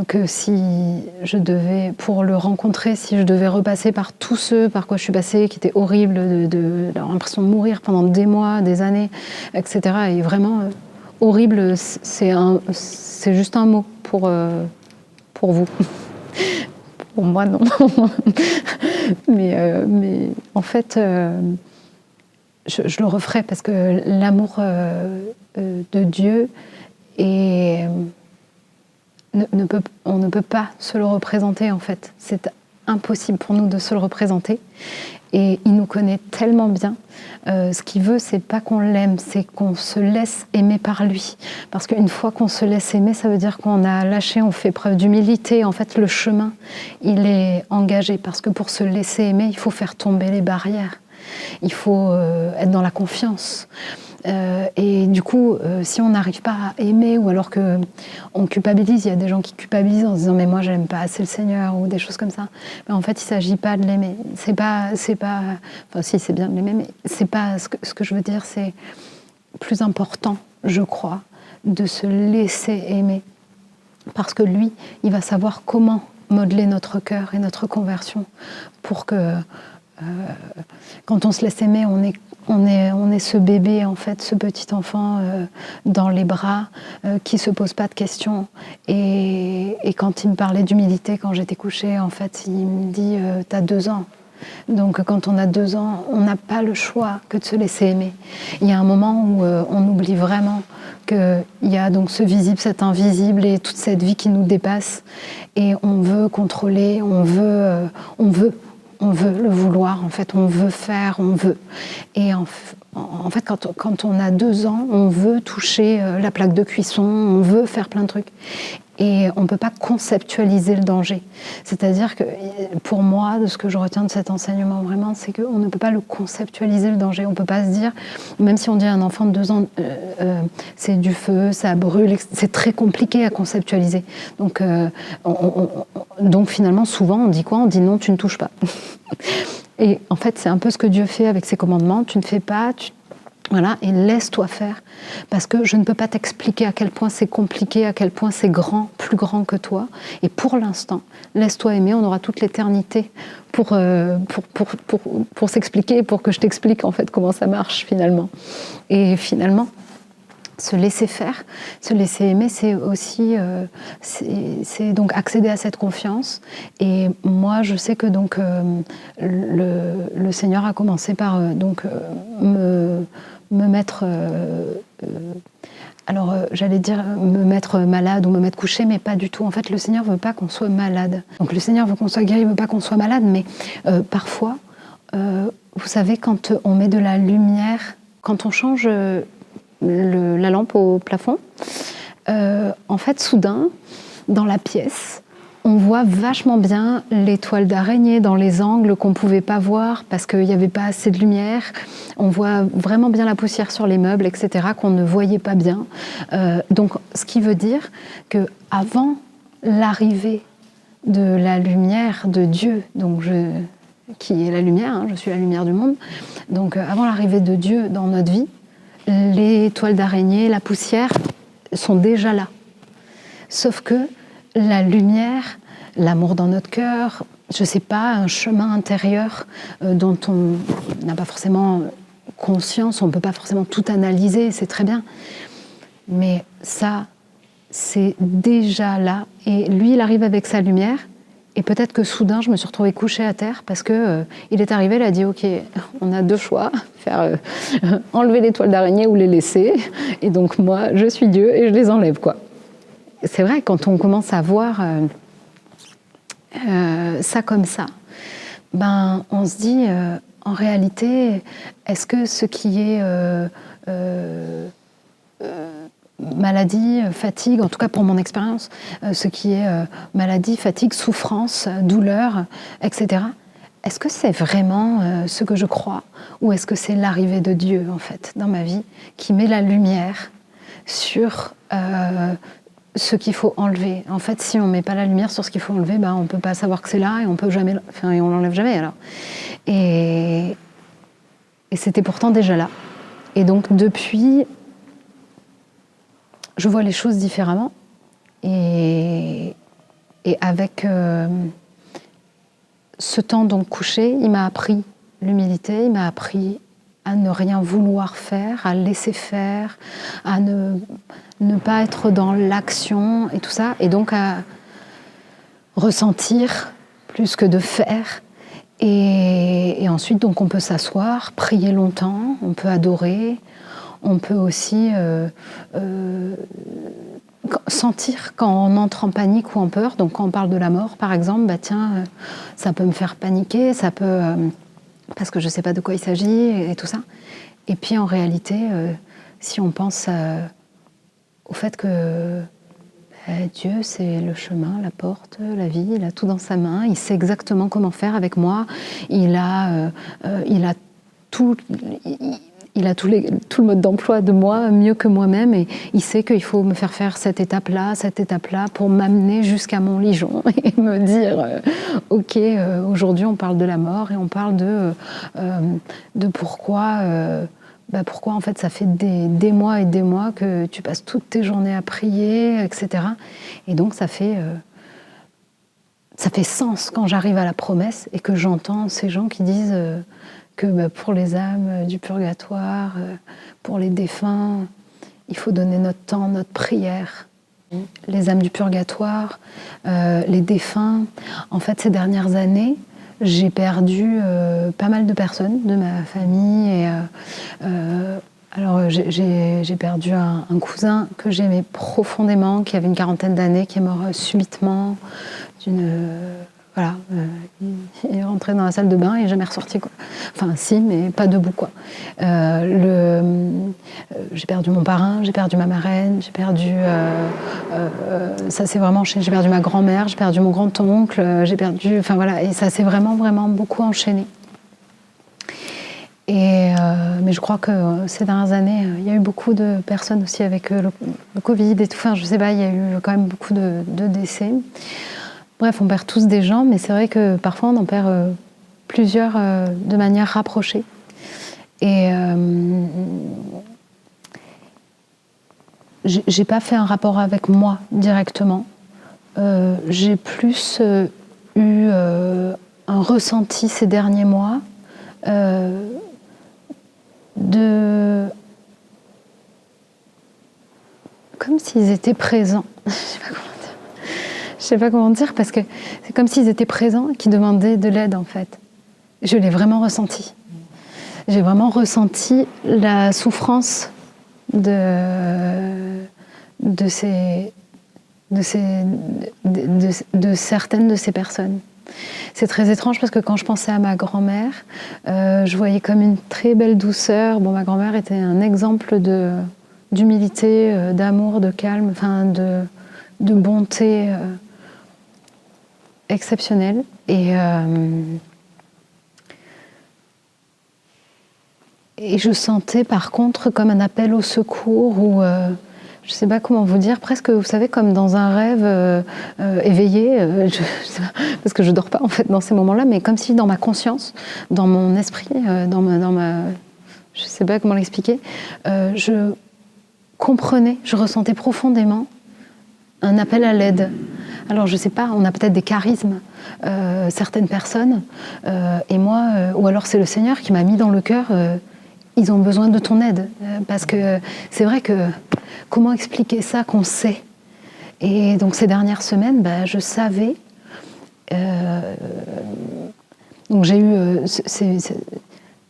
que si je devais, pour le rencontrer, si je devais repasser par tous ceux par quoi je suis passée, qui étaient horribles, d'avoir l'impression de mourir pendant des mois, des années, etc. Et vraiment, horrible, c'est juste un mot pour vous. Pour moi, non. mais en fait, je le referai parce que l'amour de Dieu est... on ne peut pas se le représenter, en fait. C'est impossible pour nous de se le représenter. Et il nous connaît tellement bien. Ce qu'il veut, c'est pas qu'on l'aime, c'est qu'on se laisse aimer par lui. Parce qu'une fois qu'on se laisse aimer, ça veut dire qu'on a lâché, on fait preuve d'humilité. En fait, le chemin, il est engagé. Parce que pour se laisser aimer, il faut faire tomber les barrières. Il faut être dans la confiance. Et du coup, si on n'arrive pas à aimer ou alors qu'on culpabilise, il y a des gens qui culpabilisent en se disant mais moi j'aime pas assez le Seigneur ou des choses comme ça. Mais en fait, il s'agit pas de l'aimer. C'est pas, enfin si c'est bien de l'aimer, mais c'est pas ce que je veux dire. C'est plus important, je crois, de se laisser aimer parce que lui, il va savoir comment modeler notre cœur et notre conversion pour que quand on se laisse aimer, on est ce bébé, en fait, ce petit enfant dans les bras qui se pose pas de questions. Et quand il me parlait d'humilité, quand j'étais couchée, en fait, il me dit t'as 2 ans. Donc quand on a 2 ans, on n'a pas le choix que de se laisser aimer. Il y a un moment où on oublie vraiment qu'il y a donc ce visible, cet invisible et toute cette vie qui nous dépasse. Et on veut contrôler, on veut le vouloir, en fait, on veut faire, on veut. Et en fait, quand on a 2 ans, on veut toucher la plaque de cuisson, on veut faire plein de trucs. Et on ne peut pas conceptualiser le danger. C'est-à-dire que, pour moi, de ce que je retiens de cet enseignement vraiment, c'est qu'on ne peut pas le conceptualiser le danger. On ne peut pas se dire, même si on dit à un enfant de 2 ans, c'est du feu, ça brûle, c'est très compliqué à conceptualiser. Donc finalement, souvent, on dit quoi ? On dit non, tu ne touches pas. Et en fait, c'est un peu ce que Dieu fait avec ses commandements. Tu ne fais pas, Voilà, et laisse-toi faire, parce que je ne peux pas t'expliquer à quel point c'est compliqué, à quel point c'est grand, plus grand que toi. Et pour l'instant, laisse-toi aimer, on aura toute l'éternité pour s'expliquer, pour que je t'explique en fait comment ça marche finalement. Et finalement, se laisser faire, se laisser aimer, c'est aussi c'est donc accéder à cette confiance. Et moi, je sais que donc le Seigneur a commencé par me mettre, j'allais dire me mettre malade ou me mettre couchée, mais pas du tout. En fait, le Seigneur veut pas qu'on soit malade. Donc le Seigneur veut qu'on soit guéri, il veut pas qu'on soit malade, mais parfois, vous savez, quand on met de la lumière, quand on change la lampe au plafond, en fait, soudain, dans la pièce, on voit vachement bien les toiles d'araignée dans les angles qu'on ne pouvait pas voir parce qu'il n'y avait pas assez de lumière. On voit vraiment bien la poussière sur les meubles, etc., qu'on ne voyait pas bien. Donc, ce qui veut dire qu'avant l'arrivée de la lumière de Dieu, donc qui est la lumière, hein, je suis la lumière du monde, donc avant l'arrivée de Dieu dans notre vie, les toiles d'araignée, la poussière sont déjà là. Sauf que la lumière, l'amour dans notre cœur, je ne sais pas, un chemin intérieur dont on n'a pas forcément conscience, on ne peut pas forcément tout analyser, c'est très bien. Mais ça, c'est déjà là. Et lui, il arrive avec sa lumière. Et peut-être que soudain, je me suis retrouvée couchée à terre parce que il est arrivé, il a dit « Ok, on a deux choix, faire enlever les toiles d'araignée ou les laisser. Et donc moi, je suis Dieu et je les enlève, quoi. » C'est vrai, quand on commence à voir ça comme ça, ben, on se dit, en réalité, est-ce que ce qui est maladie, fatigue, en tout cas pour mon expérience, ce qui est maladie, fatigue, souffrance, douleur, etc., est-ce que c'est vraiment ce que je crois ou est-ce que c'est l'arrivée de Dieu, en fait, dans ma vie, qui met la lumière sur ce qu'il faut enlever. En fait, si on ne met pas la lumière sur ce qu'il faut enlever, ben, on ne peut pas savoir que c'est là et on peut jamais, et on l'enlève jamais alors. Et c'était pourtant déjà là. Et donc depuis, je vois les choses différemment. Et avec ce temps donc couché, il m'a appris l'humilité, il m'a appris à ne rien vouloir faire, à laisser faire, à ne pas être dans l'action et tout ça, et donc à ressentir plus que de faire. Et ensuite, donc, on peut s'asseoir, prier longtemps, on peut adorer, on peut aussi sentir quand on entre en panique ou en peur. Donc quand on parle de la mort, par exemple, bah tiens, ça peut me faire paniquer, ça peut... parce que je ne sais pas de quoi il s'agit et tout ça. Et puis en réalité, si on pense au fait que Dieu, c'est le chemin, la porte, la vie, il a tout dans sa main, il sait exactement comment faire avec moi, il a tout... Il a tout le mode d'emploi de moi mieux que moi-même et il sait qu'il faut me faire cette étape-là pour m'amener jusqu'à mon Lijon et me dire ok, aujourd'hui on parle de la mort et on parle de pourquoi en fait ça fait des mois et des mois que tu passes toutes tes journées à prier, etc. Et donc ça fait sens quand j'arrive à la promesse et que j'entends ces gens qui disent que pour les âmes du purgatoire, pour les défunts, il faut donner notre temps, notre prière. Les âmes du purgatoire, les défunts. En fait, ces dernières années, j'ai perdu pas mal de personnes de ma famille. Alors, j'ai perdu un cousin que j'aimais profondément, qui avait une quarantaine d'années, qui est mort subitement voilà, il est rentré dans la salle de bain et jamais ressorti, quoi. Enfin, si, mais pas debout, quoi. J'ai perdu mon parrain, j'ai perdu ma marraine, j'ai perdu... ça s'est vraiment enchaîné. J'ai perdu ma grand-mère, j'ai perdu mon grand-oncle, j'ai perdu... Enfin, voilà, et ça s'est vraiment, vraiment beaucoup enchaîné. Mais je crois que ces dernières années, il y a eu beaucoup de personnes aussi avec le Covid et tout. Enfin, je sais pas, il y a eu quand même beaucoup de décès. Bref, on perd tous des gens, mais c'est vrai que parfois on en perd plusieurs de manière rapprochée. Et j'ai pas fait un rapport avec moi directement. J'ai plus eu un ressenti ces derniers mois comme s'ils étaient présents. Je sais pas comment dire parce que c'est comme s'ils étaient présents et qu'ils demandaient de l'aide en fait. Je l'ai vraiment ressenti. J'ai vraiment ressenti la souffrance de certaines de ces personnes. C'est très étrange parce que quand je pensais à ma grand-mère, je voyais comme une très belle douceur. Bon, ma grand-mère était un exemple d'humilité, d'amour, de calme, enfin de bonté exceptionnelle. Et je sentais par contre comme un appel au secours ou je ne sais pas comment vous dire, presque, vous savez, comme dans un rêve éveillé, je sais pas, parce que je ne dors pas en fait dans ces moments-là, mais comme si dans ma conscience, dans mon esprit, dans ma je ne sais pas comment l'expliquer, je comprenais, je ressentais profondément un appel à l'aide. Alors je ne sais pas, on a peut-être des charismes, certaines personnes, et moi, ou alors c'est le Seigneur qui m'a mis dans le cœur, ils ont besoin de ton aide, parce que c'est vrai que comment expliquer ça qu'on sait? Et donc ces dernières semaines, je savais. Donc j'ai eu,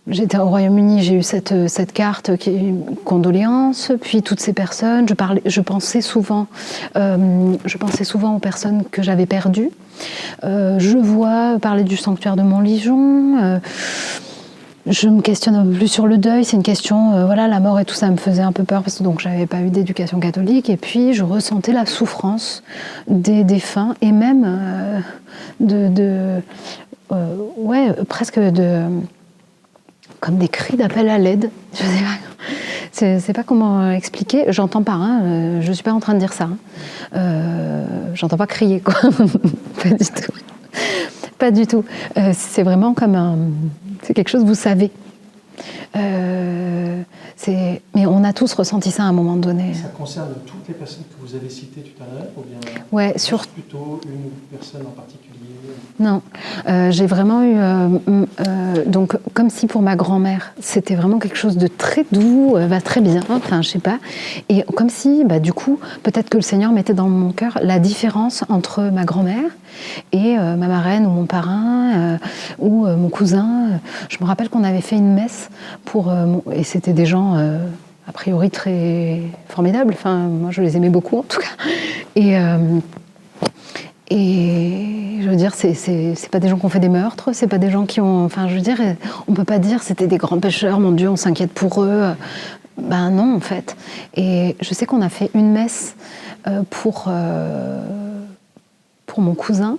j'étais au Royaume-Uni, j'ai eu cette carte qui est condoléances, puis toutes ces personnes. Je pensais souvent aux personnes que j'avais perdues. Je vois parler du sanctuaire de Montligeon. Je me questionne un peu plus sur le deuil, c'est une question, voilà, la mort et tout ça me faisait un peu peur parce que donc j'avais pas eu d'éducation catholique et puis je ressentais la souffrance des défunts et même presque comme des cris d'appel à l'aide. Je sais pas comment expliquer, j'entends pas, hein, je suis pas en train de dire ça. J'entends pas crier, quoi. Pas du tout. Pas du tout. C'est vraiment comme c'est quelque chose, vous savez. Mais on a tous ressenti ça à un moment donné. Ça concerne toutes les personnes que vous avez citées tout à l'heure ou bien plutôt une personne en particulier? Non, j'ai vraiment eu... donc, comme si pour ma grand-mère, c'était vraiment quelque chose de très doux, va très bien, enfin, je sais pas. Et comme si, du coup, peut-être que le Seigneur mettait dans mon cœur la différence entre ma grand-mère et ma marraine ou mon parrain ou mon cousin. Je me rappelle qu'on avait fait une messe et c'était des gens... a priori très formidables, enfin, moi je les aimais beaucoup en tout cas. Et je veux dire, c'est pas des gens qui ont fait des meurtres, c'est pas des gens qui ont... Enfin, je veux dire, on peut pas dire c'était des grands pécheurs, mon Dieu, on s'inquiète pour eux. Ben non, en fait. Et je sais qu'on a fait une messe pour mon cousin,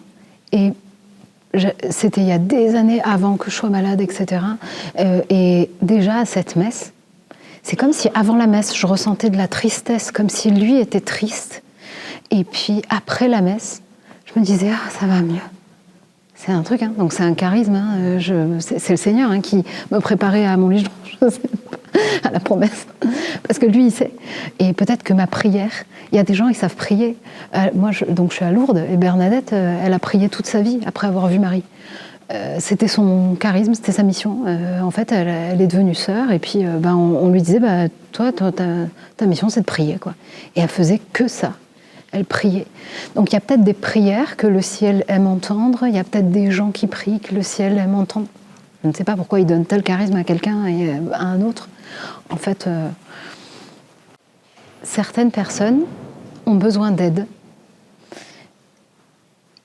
et c'était il y a des années avant que je sois malade, etc. Et déjà, à cette messe, c'est comme si avant la messe, je ressentais de la tristesse, comme si lui était triste. Et puis après la messe, je me disais, ça va mieux. C'est un truc, hein. Donc c'est un charisme. Hein. C'est le Seigneur qui me préparait à Montligeon, à la promesse. Parce que lui, il sait. Et peut-être que ma prière, il y a des gens qui savent prier. Moi, je suis à Lourdes, et Bernadette, elle a prié toute sa vie après avoir vu Marie. C'était son charisme, c'était sa mission. En fait, elle est devenue sœur, et puis on lui disait, toi, ta mission, c'est de prier, quoi. Et elle faisait que ça. Elle priait. Donc il y a peut-être des prières que le ciel aime entendre, il y a peut-être des gens qui prient que le ciel aime entendre. Je ne sais pas pourquoi il donne tel charisme à quelqu'un et à un autre. En fait, certaines personnes ont besoin d'aide.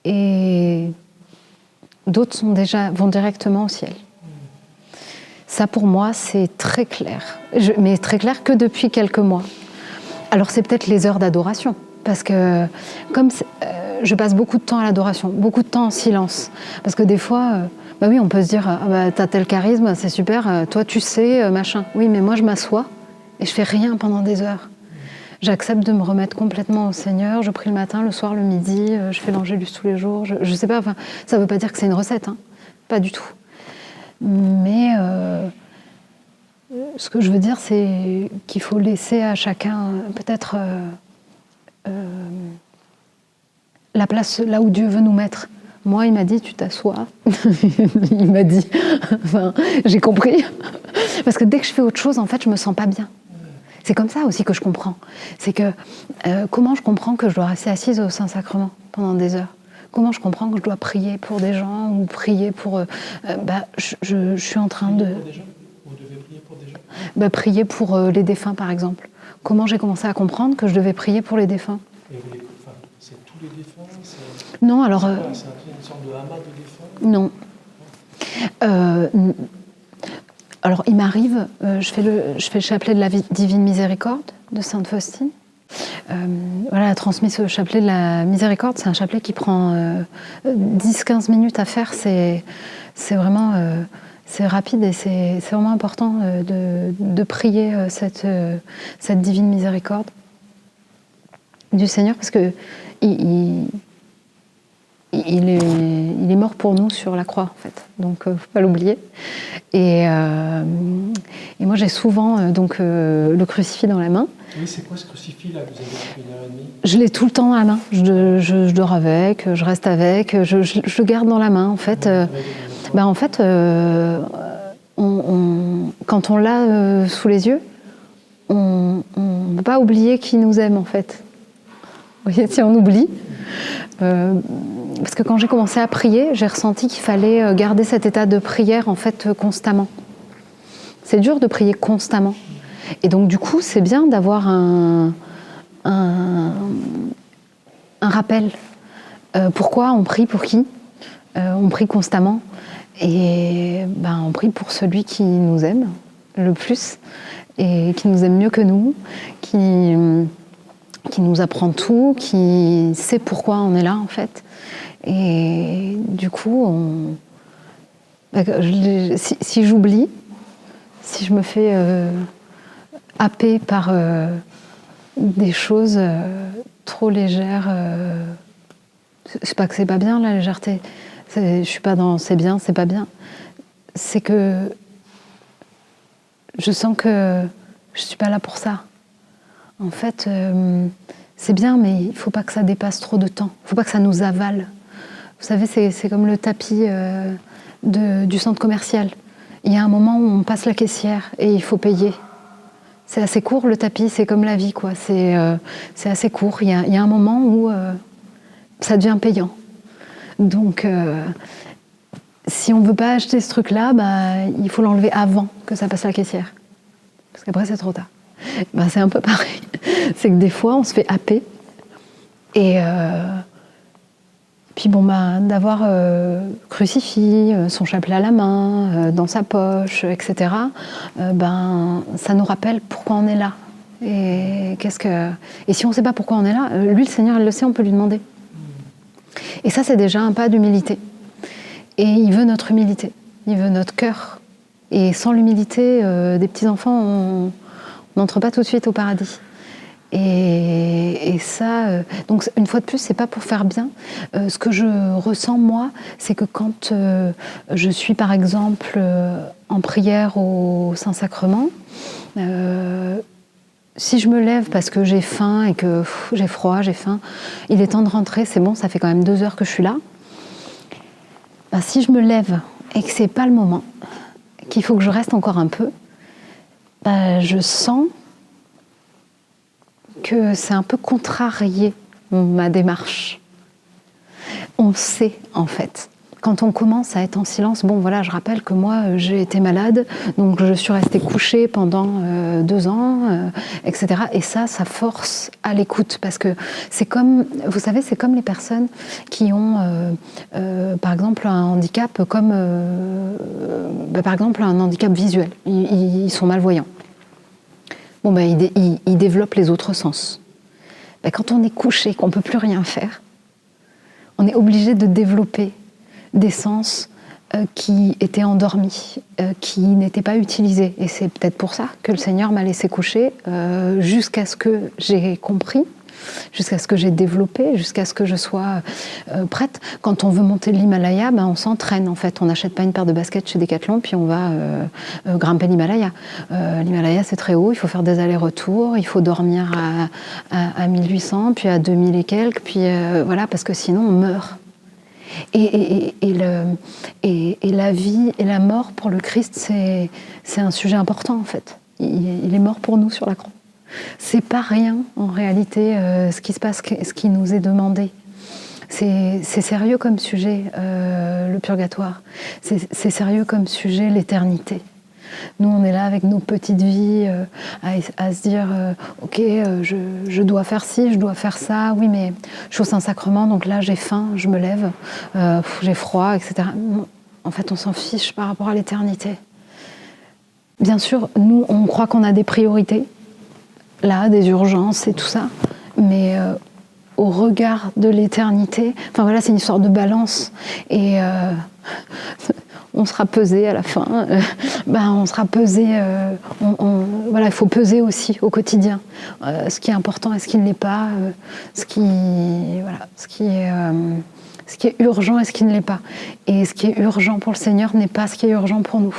Et d'autres vont directement au ciel. Ça, pour moi, c'est très clair. Mais très clair que depuis quelques mois. Alors c'est peut-être les heures d'adoration. Parce que comme je passe beaucoup de temps à l'adoration, beaucoup de temps en silence. Parce que des fois, oui, on peut se dire, t'as tel charisme, c'est super, toi tu sais, machin. Oui, mais moi je m'assois et je fais rien pendant des heures. J'accepte de me remettre complètement au Seigneur, je prie le matin, le soir, le midi, je fais l'angélus tous les jours. Je sais pas, ça veut pas dire que c'est une recette, hein, pas du tout. Mais Ce que je veux dire, c'est qu'il faut laisser à chacun peut-être la place là où Dieu veut nous mettre. Moi, il m'a dit, tu t'assois. Il m'a dit, enfin, j'ai compris. Parce que dès que je fais autre chose, en fait, je me sens pas bien. C'est comme ça aussi que je comprends. C'est que comment je comprends que je dois rester assise au Saint-Sacrement pendant des heures? Comment je comprends que je dois prier pour des gens ou prier pour... je suis en train de... Vous devez prier pour des gens? Prier pour les défunts, par exemple. Comment j'ai commencé à comprendre que je devais prier pour les défunts? Et c'est tous les défunts? Non, alors... C'est une sorte de hamas de défunts? Non. Alors, il m'arrive, je fais le chapelet de la Divine Miséricorde de Sainte Faustine. Voilà, elle a transmis ce chapelet de la Miséricorde. C'est un chapelet qui prend 10-15 minutes à faire. C'est vraiment c'est rapide et c'est vraiment important de prier cette Divine Miséricorde du Seigneur, parce que il est mort pour nous sur la croix, en fait. Donc, faut pas l'oublier. Et moi, j'ai souvent le crucifix dans la main. Oui, c'est quoi ce crucifix-là que vous avez depuis 1h30? Je l'ai tout le temps dans la main. Je dors avec, je reste avec, je le garde dans la main, en fait. Quand on l'a sous les yeux, on ne peut pas oublier qui nous aime, en fait. Vous voyez, si on oublie... parce que quand j'ai commencé à prier, j'ai ressenti qu'il fallait garder cet état de prière, en fait, constamment. C'est dur de prier constamment. Et donc, du coup, c'est bien d'avoir un rappel. Pourquoi on prie pour qui? On prie constamment. Et on prie pour celui qui nous aime le plus et qui nous aime mieux que nous, qui nous apprend tout, qui sait pourquoi on est là, en fait. Et du coup, si j'oublie, si je me fais happer par des choses trop légères, c'est pas que c'est pas bien, la légèreté. Je suis pas dans c'est bien, c'est pas bien. C'est que je sens que je suis pas là pour ça. En fait, c'est bien, mais il ne faut pas que ça dépasse trop de temps. Il ne faut pas que ça nous avale. Vous savez, c'est comme le tapis du centre commercial. Il y a un moment où on passe la caissière et il faut payer. C'est assez court, le tapis, c'est comme la vie, quoi. C'est assez court. Il y a un moment où ça devient payant. Donc, si on ne veut pas acheter ce truc-là, il faut l'enlever avant que ça passe la caissière. Parce qu'après, c'est trop tard. C'est un peu pareil. C'est que des fois, on se fait happer. Et puis, d'avoir crucifix, son chapelet à la main, dans sa poche, etc., ça nous rappelle pourquoi on est là. Et si on ne sait pas pourquoi on est là, lui, le Seigneur, il le sait, on peut lui demander. Et ça, c'est déjà un pas d'humilité. Et il veut notre humilité. Il veut notre cœur. Et sans l'humilité des petits-enfants, on n'entre pas tout de suite au paradis. Et ça, donc une fois de plus, c'est pas pour faire bien. Ce que je ressens, moi, c'est que quand je suis, par exemple, en prière au Saint-Sacrement, si je me lève parce que j'ai faim et que j'ai froid, j'ai faim, il est temps de rentrer, c'est bon, ça fait quand même 2 heures que je suis là. Si je me lève et que c'est pas le moment, qu'il faut que je reste encore un peu, je sens que c'est un peu contrarié ma démarche. On sait, en fait. Quand on commence à être en silence, je rappelle que moi, j'ai été malade, donc je suis restée couchée pendant 2 ans, etc. Et ça force à l'écoute, parce que c'est comme, vous savez, c'est comme les personnes qui ont, par exemple, un handicap, comme, par exemple, un handicap visuel. Ils sont malvoyants. Ils développent les autres sens. Quand on est couché, qu'on ne peut plus rien faire, on est obligé de développer des sens qui étaient endormis, qui n'étaient pas utilisés. Et c'est peut-être pour ça que le Seigneur m'a laissé coucher jusqu'à ce que j'ai compris jusqu'à ce que j'ai développé, jusqu'à ce que je sois prête. Quand on veut monter l'Himalaya, on s'entraîne en fait. On n'achète pas une paire de baskets chez Decathlon, puis on va grimper l'Himalaya. L'Himalaya, c'est très haut, il faut faire des allers-retours, il faut dormir à 1800, puis à 2000 et quelques, puis voilà, parce que sinon on meurt. Et la vie et la mort pour le Christ, c'est un sujet important en fait. Il est mort pour nous sur la croix. C'est pas rien en réalité ce qui se passe, ce qui nous est demandé. C'est sérieux comme sujet le purgatoire. C'est sérieux comme sujet l'éternité. Nous, on est là avec nos petites vies à se dire ok, je dois faire ci, je dois faire ça. Oui, mais je suis au Saint-Sacrement, donc là j'ai faim, je me lève, j'ai froid, etc. En fait, on s'en fiche par rapport à l'éternité. Bien sûr, nous, on croit qu'on a des priorités, là, des urgences et tout ça, mais au regard de l'éternité, enfin voilà, c'est une histoire de balance et on sera pesé à la fin. On sera pesé. Voilà, il faut peser aussi au quotidien ce qui est important et ce qui ne l'est pas, ce qui est urgent et ce qui ne l'est pas. Et ce qui est urgent pour le Seigneur n'est pas ce qui est urgent pour nous.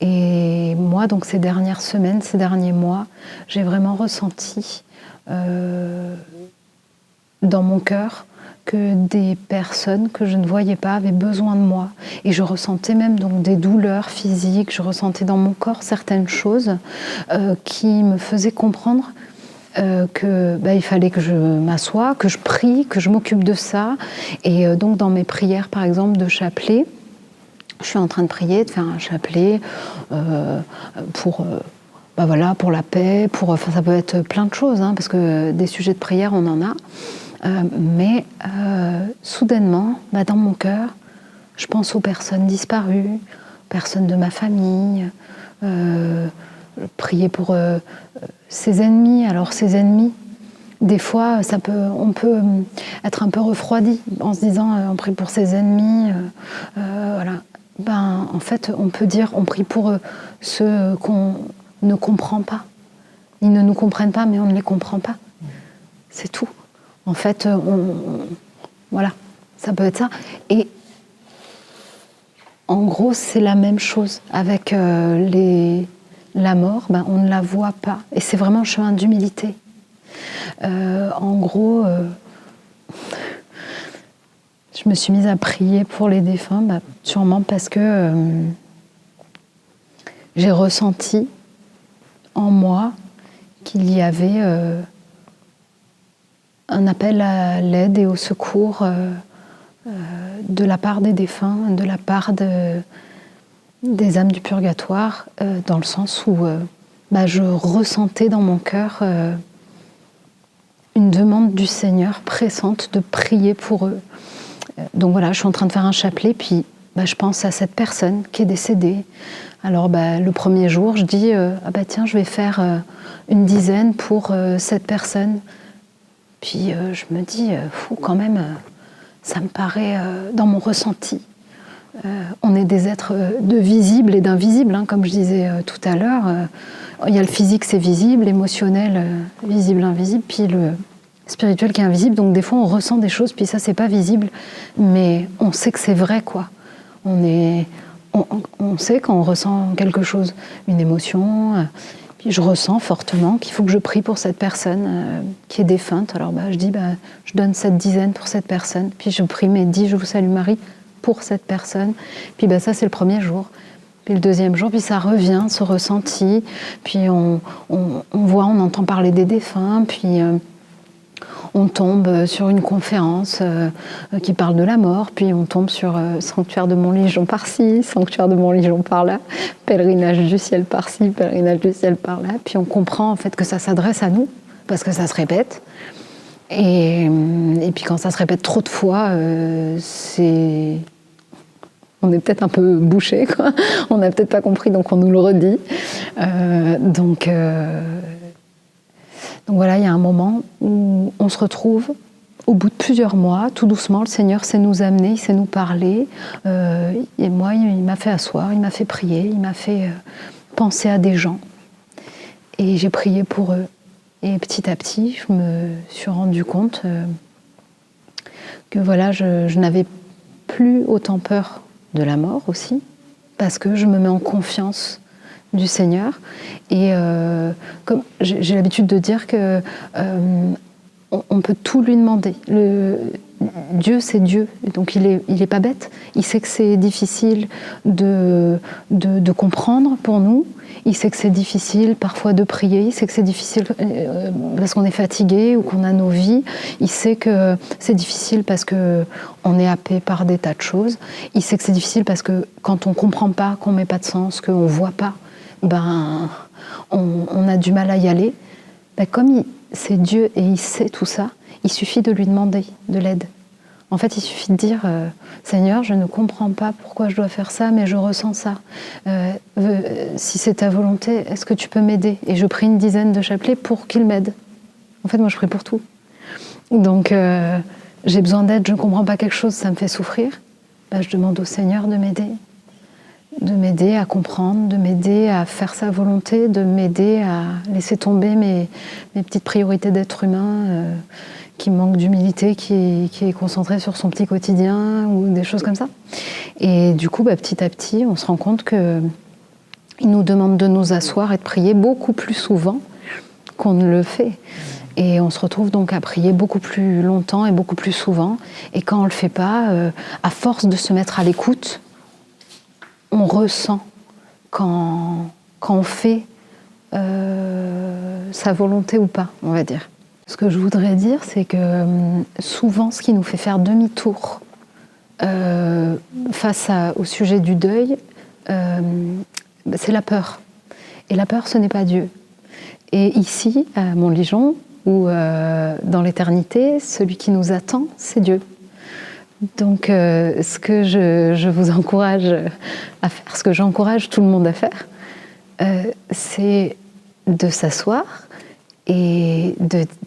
Et moi, donc ces dernières semaines, ces derniers mois, j'ai vraiment ressenti dans mon cœur que des personnes que je ne voyais pas avaient besoin de moi. Et je ressentais même donc des douleurs physiques, je ressentais dans mon corps certaines choses qui me faisaient comprendre il fallait que je m'assoie, que je prie, que je m'occupe de ça. Et donc dans mes prières, par exemple, de chapelet, je suis en train de prier, de faire un chapelet pour la paix, ça peut être plein de choses, parce que des sujets de prière, on en a. Mais soudainement, dans mon cœur, je pense aux personnes disparues, personnes de ma famille, prier pour ses ennemis. Alors ces ennemis, des fois, on peut être un peu refroidi en se disant on prie pour ses ennemis. Voilà. En fait, on peut dire on prie pour ceux qu'on ne comprend pas. Ils ne nous comprennent pas, mais on ne les comprend pas. C'est tout. En fait, voilà, ça peut être ça. Et en gros, c'est la même chose avec la mort. On ne la voit pas. Et c'est vraiment un chemin d'humilité. En gros, je me suis mise à prier pour les défunts, sûrement parce que j'ai ressenti en moi qu'il y avait un appel à l'aide et au secours de la part des défunts, de la part des âmes du purgatoire, dans le sens où je ressentais dans mon cœur une demande du Seigneur pressante de prier pour eux. Donc voilà, je suis en train de faire un chapelet, puis je pense à cette personne qui est décédée. Alors le premier jour, je dis tiens, je vais faire une dizaine pour cette personne. Puis je me dis, quand même, ça me paraît dans mon ressenti. On est des êtres de visibles et d'invisibles, comme je disais tout à l'heure. Il y a le physique, c'est visible, l'émotionnel, visible, invisible, puis le spirituel qui est invisible. Donc des fois, on ressent des choses, puis ça, c'est pas visible, mais on sait que c'est vrai, quoi. On sait quand on ressent quelque chose, une émotion. Je ressens fortement qu'il faut que je prie pour cette personne qui est défunte. Alors je dis, je donne cette dizaine pour cette personne. Puis je prie mes 10 Je vous salue Marie pour cette personne. Puis ça, c'est le premier jour. Puis le deuxième jour, puis ça revient, ce ressenti. Puis on voit, on entend parler des défunts. Puis on tombe sur une conférence qui parle de la mort, puis on tombe sur sanctuaire de Montlégion par-ci, sanctuaire de Montlégion par-là, pèlerinage du ciel par-ci, pèlerinage du ciel par-là, puis on comprend en fait que ça s'adresse à nous, parce que ça se répète. Et puis quand ça se répète trop de fois, on est peut-être un peu bouché, quoi. On n'a peut-être pas compris, donc on nous le redit. Donc voilà, il y a un moment où on se retrouve, au bout de plusieurs mois, tout doucement, le Seigneur sait nous amener, il sait nous parler. Et moi, il m'a fait asseoir, il m'a fait prier, il m'a fait penser à des gens. Et j'ai prié pour eux. Et petit à petit, je me suis rendu compte que voilà, je n'avais plus autant peur de la mort aussi, parce que je me mets en confiance du Seigneur. Et comme j'ai l'habitude de dire que on peut tout lui demander. Dieu, c'est Dieu, donc il est pas bête. Il sait que c'est difficile de comprendre pour nous. Il sait que c'est difficile parfois de prier. Il sait que c'est difficile parce qu'on est fatigué ou qu'on a nos vies. Il sait que c'est difficile parce qu'on est happé par des tas de choses. Il sait que c'est difficile parce que quand on comprend pas, qu'on met pas de sens, qu'on voit pas, ben on a du mal à y aller. Ben, comme c'est Dieu et il sait tout ça, il suffit de lui demander de l'aide. En fait, il suffit de dire Seigneur, je ne comprends pas pourquoi je dois faire ça, mais je ressens ça. Si c'est ta volonté, est-ce que tu peux m'aider? Et je prie une dizaine de chapelets pour qu'il m'aide. En fait, moi, je prie pour tout. Donc, j'ai besoin d'aide, je ne comprends pas quelque chose, ça me fait souffrir. Ben, je demande au Seigneur de m'aider à comprendre, de m'aider à faire sa volonté, de m'aider à laisser tomber mes petites priorités d'être humain qui manquent d'humilité, qui est concentré sur son petit quotidien ou des choses comme ça. Et du coup, petit à petit, on se rend compte qu'il nous demande de nous asseoir et de prier beaucoup plus souvent qu'on ne le fait. Et on se retrouve donc à prier beaucoup plus longtemps et beaucoup plus souvent. Et quand on ne le fait pas, à force de se mettre à l'écoute, on ressent quand on fait sa volonté ou pas, on va dire. Ce que je voudrais dire, c'est que souvent, ce qui nous fait faire demi-tour face au sujet du deuil, c'est la peur. Et la peur, ce n'est pas Dieu. Et ici, à Montligeon, ou dans l'éternité, celui qui nous attend, c'est Dieu. Donc, ce que je vous encourage à faire, ce que j'encourage tout le monde à faire, c'est de s'asseoir et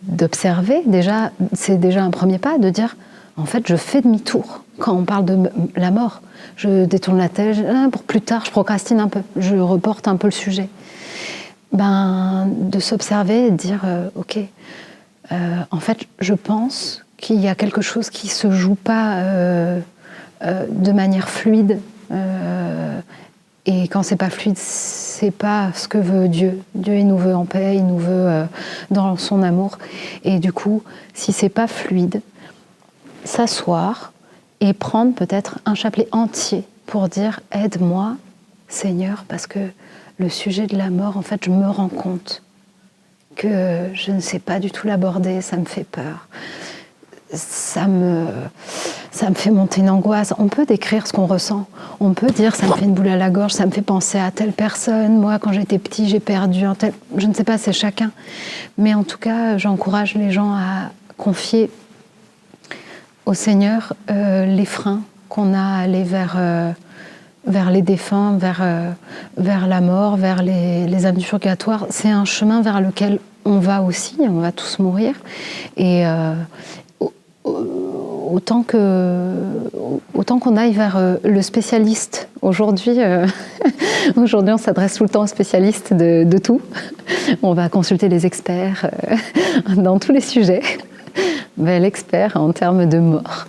d'observer. Déjà, c'est déjà un premier pas, de dire, en fait, je fais demi-tour. Quand on parle de la mort, je détourne la tête, pour plus tard, je procrastine un peu, je reporte un peu le sujet. De s'observer et de dire, ok, en fait, je pense qu'il y a quelque chose qui ne se joue pas de manière fluide. Et quand c'est pas fluide, c'est pas ce que veut Dieu. Dieu, il nous veut en paix, il nous veut dans son amour. Et du coup, si c'est pas fluide, s'asseoir et prendre peut-être un chapelet entier pour dire « Aide-moi, Seigneur », parce que le sujet de la mort, en fait, je me rends compte que je ne sais pas du tout l'aborder, ça me fait peur. Ça me fait monter une angoisse. On peut décrire ce qu'on ressent. On peut dire ça me fait une boule à la gorge, ça me fait penser à telle personne. Moi, quand j'étais petit, j'ai perdu un tel... Je ne sais pas, c'est chacun. Mais en tout cas, j'encourage les gens à confier au Seigneur les freins qu'on a à aller vers les défunts, vers la mort, vers les âmes du purgatoire. C'est un chemin vers lequel on va aussi, on va tous mourir. Et autant qu'on aille vers le spécialiste. Aujourd'hui, on s'adresse tout le temps aux spécialistes de tout. On va consulter les experts dans tous les sujets. Mais l'expert en termes de mort,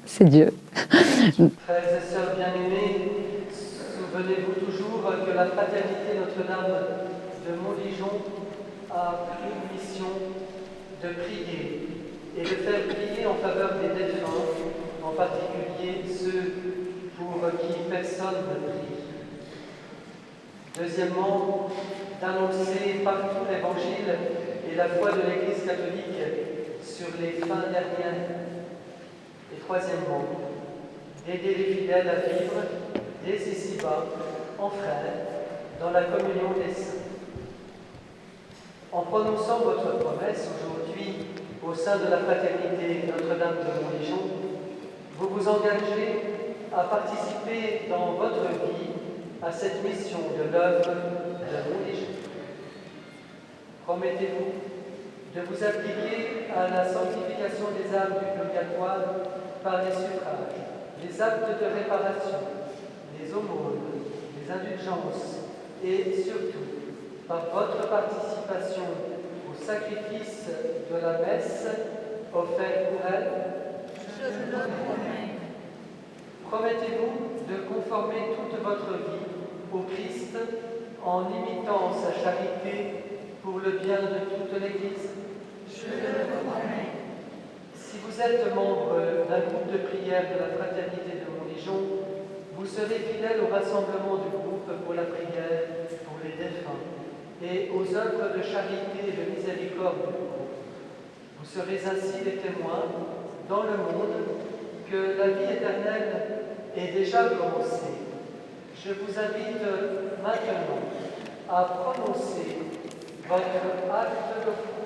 c'est Dieu. Frères et sœurs bien-aimés, souvenez-vous toujours que la Fraternité Notre-Dame de Montligeon a pris une mission de prier et de faire prier en faveur des défunts, en particulier ceux pour qui personne ne prie. Deuxièmement, d'annoncer partout l'Évangile et la foi de l'Église catholique sur les fins dernières. Et troisièmement, d'aider les fidèles à vivre dès ici-bas, en frères, dans la communion des saints. En prononçant votre promesse aujourd'hui au sein de la Fraternité Notre-Dame de Montligeon, vous vous engagez à participer dans votre vie à cette mission de l'œuvre de Montligeon. Promettez-vous de vous appliquer à la sanctification des âmes du purgatoire par les suffrages, les actes de réparation, les aumônes, les indulgences et surtout par votre participation au sacrifice de la messe offert pour elle? Je le promets. Promettez-vous de conformer toute votre vie au Christ en imitant sa charité pour le bien de toute l'Église? Je le promets. Si vous êtes membre d'un groupe de prière de la Fraternité de Montligeon, vous serez fidèle au rassemblement du groupe pour la prière pour les défunts et aux œuvres de charité et de miséricorde du groupe. Vous serez ainsi les témoins dans le monde que la vie éternelle est déjà commencée. Je vous invite maintenant à prononcer votre acte de foi.